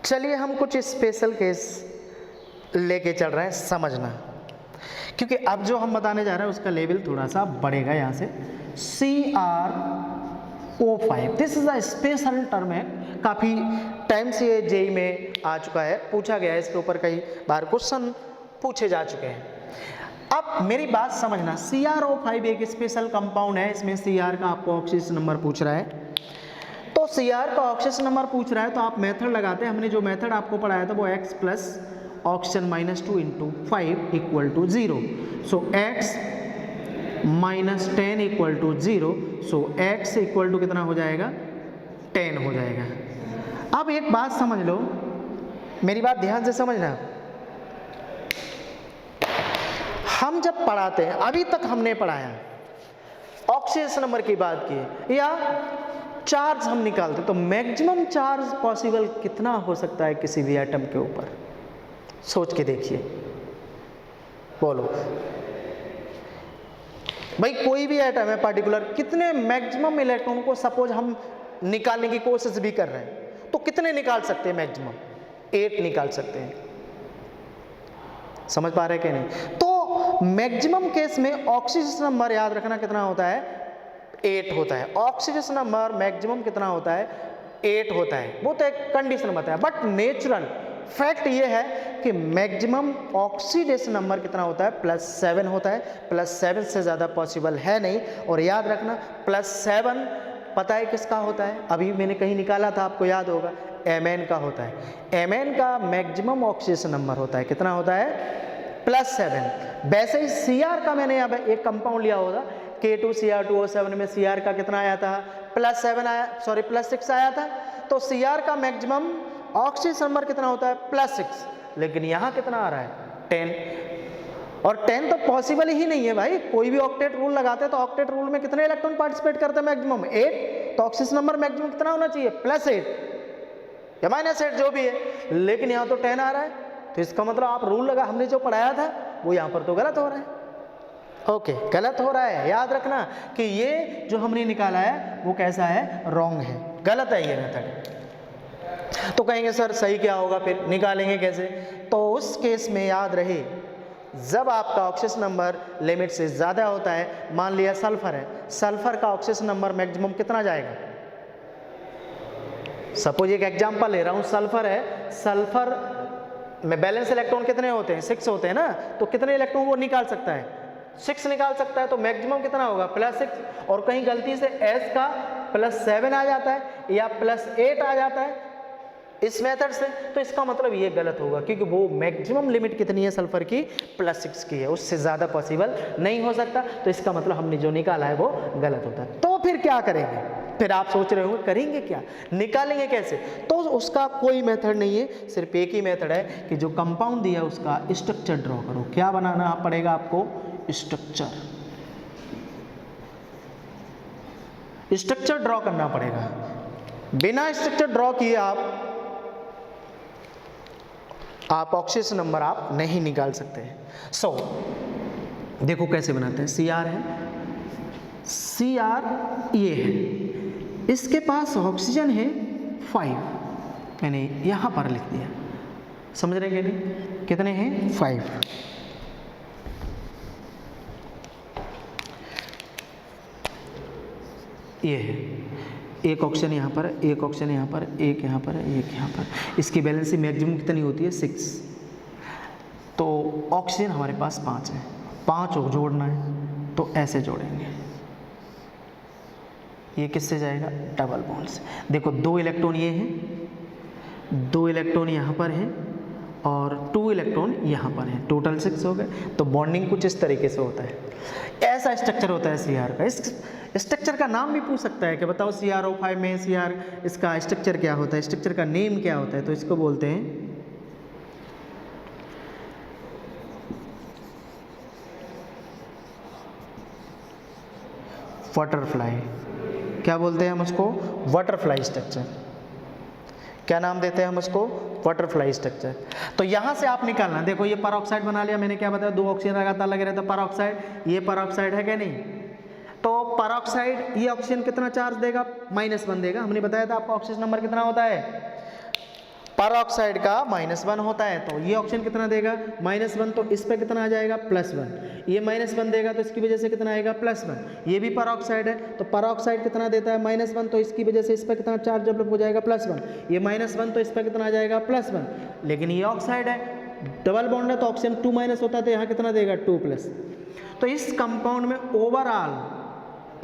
चलिए हम कुछ स्पेशल केस लेके चल रहे हैं, समझना, क्योंकि अब जो हम बताने जा रहे हैं उसका लेवल थोड़ा सा बढ़ेगा। यहाँ से CrO5, this is a special term है, काफ़ी टाइम से ये जेई में आ चुका है, पूछा गया है, इसके ऊपर कई बार क्वेश्चन पूछे जा चुके हैं। अब मेरी बात समझना, CrO5 एक स्पेशल कंपाउंड है, इसमें Cr का आपको ऑक्सीजन नंबर पूछ रहा है, तो Cr का ऑक्सीजन नंबर पूछ रहा है, तो आप मेथड लगाते हैं। हमने जो मेथड आपको पढ़ाया था वो x plus oxygen -2 × 5 equal to 0, so x - 10 equal to 0, so x equal to कितना हो जाएगा, 10 हो जाएगा। अब एक बात समझ लो, मेरी बात ध्यान से समझना, हम जब पढ़ाते हैं, अभी तक हमने पढ़ाया ऑक्सीजन नंबर की बात की या चार्ज हम निकालते, तो मैक्सिमम चार्ज पॉसिबल कितना हो सकता है किसी भी एटम के ऊपर, सोच के देखिए, बोलो भाई, कोई भी एटम है पर्टिकुलर, कितने मैक्सिमम इलेक्ट्रॉन को सपोज हम निकालने की कोशिश भी कर रहे हैं, तो कितने निकाल सकते हैं, मैक्सिमम 8 निकाल सकते हैं। समझ पा रहे हैं कि नहीं? तो मैक्सिमम केस में ऑक्सीजन नंबर याद रखना कितना होता है, 8 होता है। ऑक्सीजन नंबर मैक्सिमम कितना होता है, 8 होता है, वो तो एक कंडीशन बताया, बट नेचुरल फैक्ट ये है कि मैक्सिमम ऑक्सीडेशन नंबर कितना होता है, +7 होता है। +7 से ज़्यादा पॉसिबल है नहीं। और याद रखना +7 पता है किसका होता है, अभी मैंने कहीं निकाला था, आपको याद होगा, Mn का होता है। Mn का मैक्सिमम ऑक्सीडेशन नंबर होता है, कितना होता है, +7। वैसे ही Cr का मैंने अब एक कंपाउंड लिया होगा, K2Cr2O7 में Cr का कितना आया था, +7 आया, सॉरी +6 आया था। तो Cr का मैक्सिमम ऑक्सीजन नंबर कितना होता है, +6, लेकिन यहाँ कितना आ रहा है, 10। और 10 तो पॉसिबल ही नहीं है भाई, कोई भी ऑक्टेट रूल लगाते हैं तो ऑक्टेट रूल में कितने इलेक्ट्रॉन पार्टिसिपेट करते हैं, मैक्सिमम 8, तो ऑक्सीजन नंबर मैक्सिमम कितना होना चाहिए, +8 या -8 जो भी है, लेकिन यहाँ तो 10 आ रहा है, तो इसका मतलब आप रूल लगा, हमने जो पढ़ाया था वो यहाँ पर तो गलत हो रहा है। ओके, गलत हो रहा है, याद रखना कि ये जो हमने निकाला है वो कैसा है, रॉन्ग है, गलत है ये मेथड। तो कहेंगे सर सही क्या होगा, फिर निकालेंगे कैसे, तो उस केस में याद रहे जब आपका ऑक्सीजन नंबर लिमिट से ज़्यादा होता है, मान लिया सल्फर है, सल्फर का ऑक्सीजन नंबर मैक्सिमम कितना जाएगा? सपोज एक एग्जांपल ले रहा हूँ, सल्फर है, सल्फर में बैलेंस इलेक्ट्रॉन कितने होते हैं? 6 होते हैं ना, तो कितने इलेक्ट्रॉन वो निकाल सकता है? 6 निकाल सकता है, तो मैक्सिमम कितना होगा? +6। और कहीं गलती से S का +7 आ जाता है या +8 आ जाता है इस मेथड से, तो इसका मतलब ये गलत होगा, क्योंकि वो मैक्सिमम लिमिट कितनी है सल्फर की? +6 की है, उससे ज़्यादा पॉसिबल नहीं हो सकता। तो इसका मतलब हमने जो निकाला है वो गलत होता है। तो फिर क्या करेंगे? फिर आप सोच रहे होंगे करेंगे क्या, निकालेंगे कैसे? तो उसका कोई मेथड नहीं है, सिर्फ एक ही मेथड है कि जो कंपाउंड दिया उसका स्ट्रक्चर ड्रॉ करो। क्या बनाना पड़ेगा आपको? स्ट्रक्चर ड्रॉ करना पड़ेगा। बिना स्ट्रक्चर ड्रॉ किए आप ऑक्सीजन नंबर आप नहीं निकाल सकते। सो देखो कैसे बनाते हैं। Cr है, Cr ये है, इसके पास ऑक्सीजन है 5, मैंने यहाँ पर लिख दिया, समझ रहे हैं नहीं? कितने हैं? 5। ये है, एक ऑक्सीजन यहाँ पर, एक ऑक्सीजन यहाँ पर, एक यहाँ पर, एक यहाँ पर। इसकी बैलेंसी मैक्सिमम कितनी होती है? 6। तो ऑक्सीजन हमारे पास 5 है, 5 को जोड़ना है, तो ऐसे जोड़ेंगे। ये किससे जाएगा? डबल बॉन्ड से। देखो 2 इलेक्ट्रॉन ये हैं, 2 इलेक्ट्रॉन यहाँ पर हैं और 2 इलेक्ट्रॉन यहाँ पर हैं, टोटल 6 हो गए। तो बॉन्डिंग कुछ इस तरीके से होता है, ऐसा स्ट्रक्चर होता है Cr का। इस स्ट्रक्चर का नाम भी पूछ सकता है कि बताओ CrO5 में Cr इसका स्ट्रक्चर क्या होता है, स्ट्रक्चर का नेम क्या होता है? तो इसको बोलते हैं बटरफ्लाई। क्या बोलते हैं हम उसको? Butterfly structure. क्या नाम देते हैं हम उसको? Butterfly structure. तो यहाँ से आप निकालना, देखो ये परऑक्साइड बना लिया, मैंने क्या बताया? 2 ऑक्सीजन लगातार लगे रहते, परऑक्साइड। ये परऑक्साइड है क्या नहीं? तो परऑक्साइड ये ऑक्सीजन कितना चार्ज देगा? -1 देगा। हमने बताया था आपका ऑक्सीजन नंबर कितना होता है? परऑक्साइड का -1 होता है, तो ये ऑक्सीजन कितना देगा? -1। तो इस पे कितना आ जाएगा? +1। ये -1 देगा, तो इसकी वजह से कितना आएगा? +1। ये भी परऑक्साइड है, तो परऑक्साइड कितना देता है? -1। तो इसकी वजह से इस पर कितना चार्ज डेवलप हो जाएगा? +1। ये -1, तो इस पर कितना आ जाएगा? +1। लेकिन ये ऑक्साइड है, डबल बॉन्ड है, तो ऑक्सीजन 2- होता है, तो यहाँ कितना देगा? 2+। तो इस कंपाउंड में ओवरऑल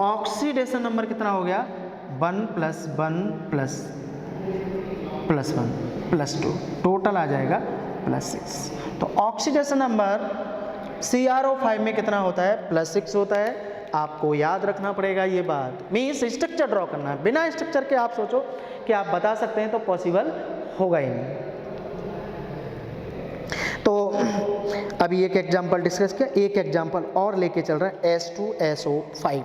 ऑक्सीडेशन नंबर कितना हो गया? 1 + 1 + 1 + 2, टोटल आ जाएगा +6। तो ऑक्सीडेशन नंबर CrO5 में कितना होता है? +6 होता है। आपको याद रखना पड़ेगा ये बात, मीन्स स्ट्रक्चर ड्रॉ करना है। बिना स्ट्रक्चर के आप सोचो कि आप बता सकते हैं, तो पॉसिबल होगा ही नहीं। तो अभी एक एग्जाम्पल डिस्कस किया, एक एग्जाम्पल और लेके चल रहा है H2SO5।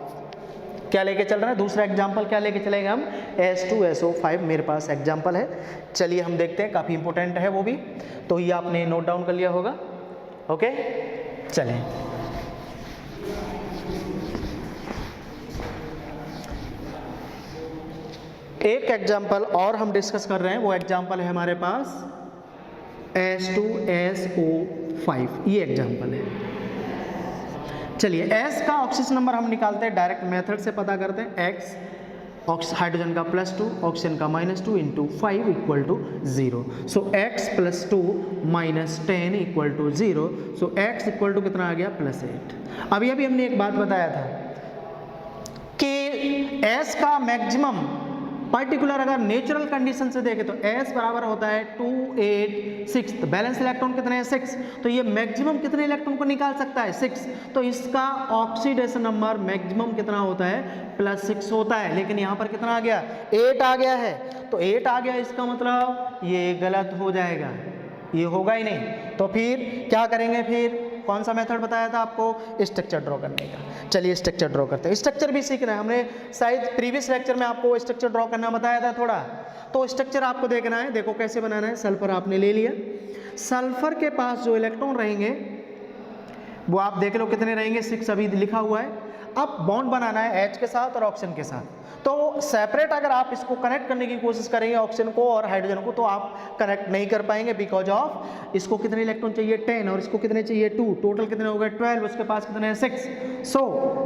क्या लेके चल रहा है? दूसरा एग्जाम्पल क्या लेके चलेंगे हम? H2SO5 मेरे पास एग्जाम्पल है। चलिए हम देखते हैं, काफ़ी इंपॉर्टेंट है वो भी, तो ये आपने नोट डाउन कर लिया होगा। ओके, चलें। एक एग्जाम्पल और हम डिस्कस कर रहे हैं, वो एग्जाम्पल है हमारे पास H2SO5, ये एग्जाम्पल है। चलिए S का ऑक्सीजन नंबर हम निकालते हैं, डायरेक्ट मेथड से पता करते हैं। X हाइड्रोजन का +2, ऑक्सीजन का -2 × 5 = 0। So X + 2 - 10 = 0। सो X = कितना आ गया? +8। अभी हमने एक बात बताया था कि S का मैक्सिमम पर्टिकुलर अगर नेचुरल कंडीशन से देखें तो S बराबर होता है 2, 8, 6। बैलेंस इलेक्ट्रॉन कितने हैं? 6। तो ये मैक्सिमम कितने इलेक्ट्रॉन को निकाल सकता है? 6। तो इसका ऑक्सीडेशन नंबर मैक्सिमम कितना होता है? +6 होता है। लेकिन यहाँ पर कितना आ गया? 8 आ गया है। तो 8 आ गया, इसका मतलब ये गलत हो जाएगा, ये होगा ही नहीं। तो फिर क्या करेंगे? फिर कौन सा मेथड बताया था आपको? स्ट्रक्चर ड्रॉ करने का। चलिए स्ट्रक्चर ड्रॉ करते हैं। स्ट्रक्चर भी सीखना है, हमने शायद प्रीवियस लेक्चर में आपको स्ट्रक्चर ड्रॉ करना बताया था थोड़ा, तो स्ट्रक्चर आपको देखना है। देखो कैसे बनाना है। सल्फर आपने ले लिया, सल्फर के पास जो इलेक्ट्रॉन रहेंगे वो आप देख लो कितने रहेंगे? 6 अभी लिखा हुआ है। अब बॉन्ड बनाना है H के साथ और ऑक्सीजन के साथ। तो सेपरेट अगर आप इसको कनेक्ट करने की कोशिश करेंगे ऑक्सीजन को और हाइड्रोजन को, तो आप कनेक्ट नहीं कर पाएंगे, बिकॉज ऑफ इसको कितने इलेक्ट्रॉन चाहिए 10 और इसको कितने चाहिए 2, टोटल कितने हो गए 12, उसके पास कितने हैं 6। सो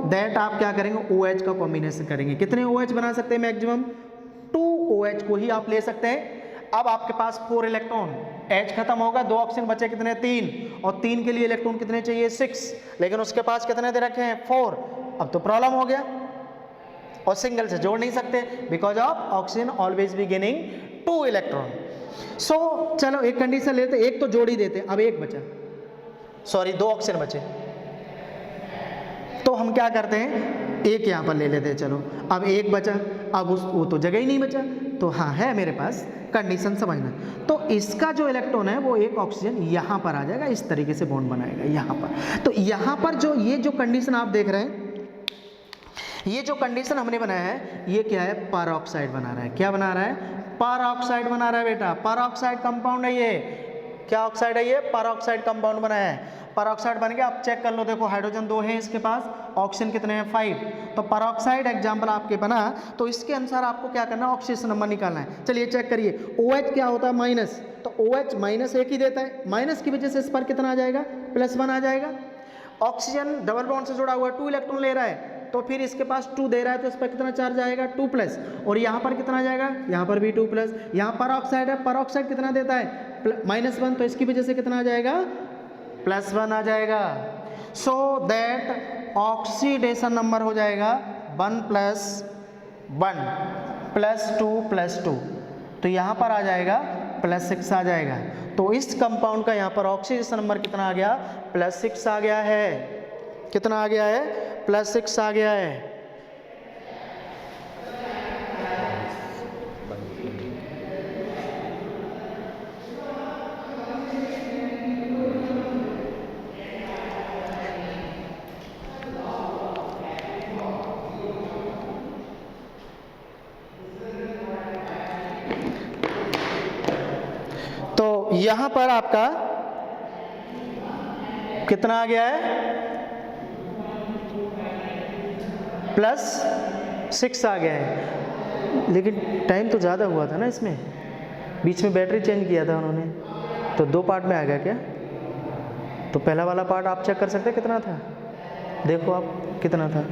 दैट आप क्या करेंगे OH का कॉम्बिनेशन करेंगे। कितने OH बना सकते हैं मैक्सिमम 2 OH को ही आप ले सकते हैं। अब आपके पास 4 इलेक्ट्रॉन, H खत्म होगा, 2 ऑक्सीजन बचे कितने 3, और 3 के लिए इलेक्ट्रॉन कितने चाहिए 6, लेकिन उसके पास कितने दे रखे हैं 4। अब तो प्रॉब्लम हो गया और सिंगल से जोड़ नहीं सकते, because of oxygen always be gaining 2 electron. So चलो एक कंडीशन लेते, एक तो जोड़ ही देते, अब एक बचा, सॉरी 2 ऑक्सीजन बचे, तो हम क्या करते हैं एक यहाँ पर ले लेते हैं। चलो अब एक बचा, अब वो तो जगह ही नहीं बचा, तो हाँ है मेरे पास, कंडीशन समझना। तो इसका जो इलेक्ट्रॉन है वो एक ऑक्सीजन यहाँ पर आ जाएगा, इस तरीके से बॉन्ड बनाएगा यहाँ पर। तो यहाँ पर जो ये जो कंडीशन आप देख रहे हैं, ये जो कंडीशन हमने बनाया है ये क्या है, परऑक्साइड बना रहा है। क्या बना रहा है, परऑक्साइड बना रहा है बेटा, परऑक्साइड कंपाउंड है ये। क्या ऑक्साइड है ये, परऑक्साइड कंपाउंड बनाया है। परऑक्साइड बन गया, आप चेक कर लो, देखो हाइड्रोजन 2 है इसके पास, ऑक्सीजन कितने हैं 5, तो परऑक्साइड एग्जाम्पल आपके बना, तो इसके अनुसार आपको क्या करना है, ऑक्सीजन नंबर निकालना है। चलिए चेक करिए, OH क्या होता है माइनस, तो OH माइनस एक ही देता है, माइनस की वजह से इस पर कितना आ जाएगा +1 आ जाएगा। ऑक्सीजन डबल बॉन्ड से जुड़ा हुआ है, 2 इलेक्ट्रॉन ले रहा है, तो फिर इसके पास 2 दे रहा है, तो इस पर कितना चार्ज आएगा 2+, और यहाँ पर कितना आ जाएगा, यहाँ पर भी 2+। यहाँ परऑक्साइड है, परऑक्साइड कितना देता है -1, तो इसकी वजह से कितना आ जाएगा +1 आ जाएगा। सो दैट ऑक्सीडेशन नंबर हो जाएगा 1 + 1 +2 +2, तो यहाँ पर आ जाएगा +6 आ जाएगा। तो इस कंपाउंड का यहाँ पर ऑक्सीडेशन नंबर कितना आ गया, +6 आ गया है। कितना आ गया है, +6 आ गया है। तो यहां पर आपका कितना आ गया है, +6 आ गया है। लेकिन टाइम तो ज़्यादा हुआ था ना इसमें, बीच में बैटरी चेंज किया था उन्होंने, तो 2 पार्ट में आ गया क्या। तो पहला वाला पार्ट आप चेक कर सकते हैं कितना था, देखो आप कितना था।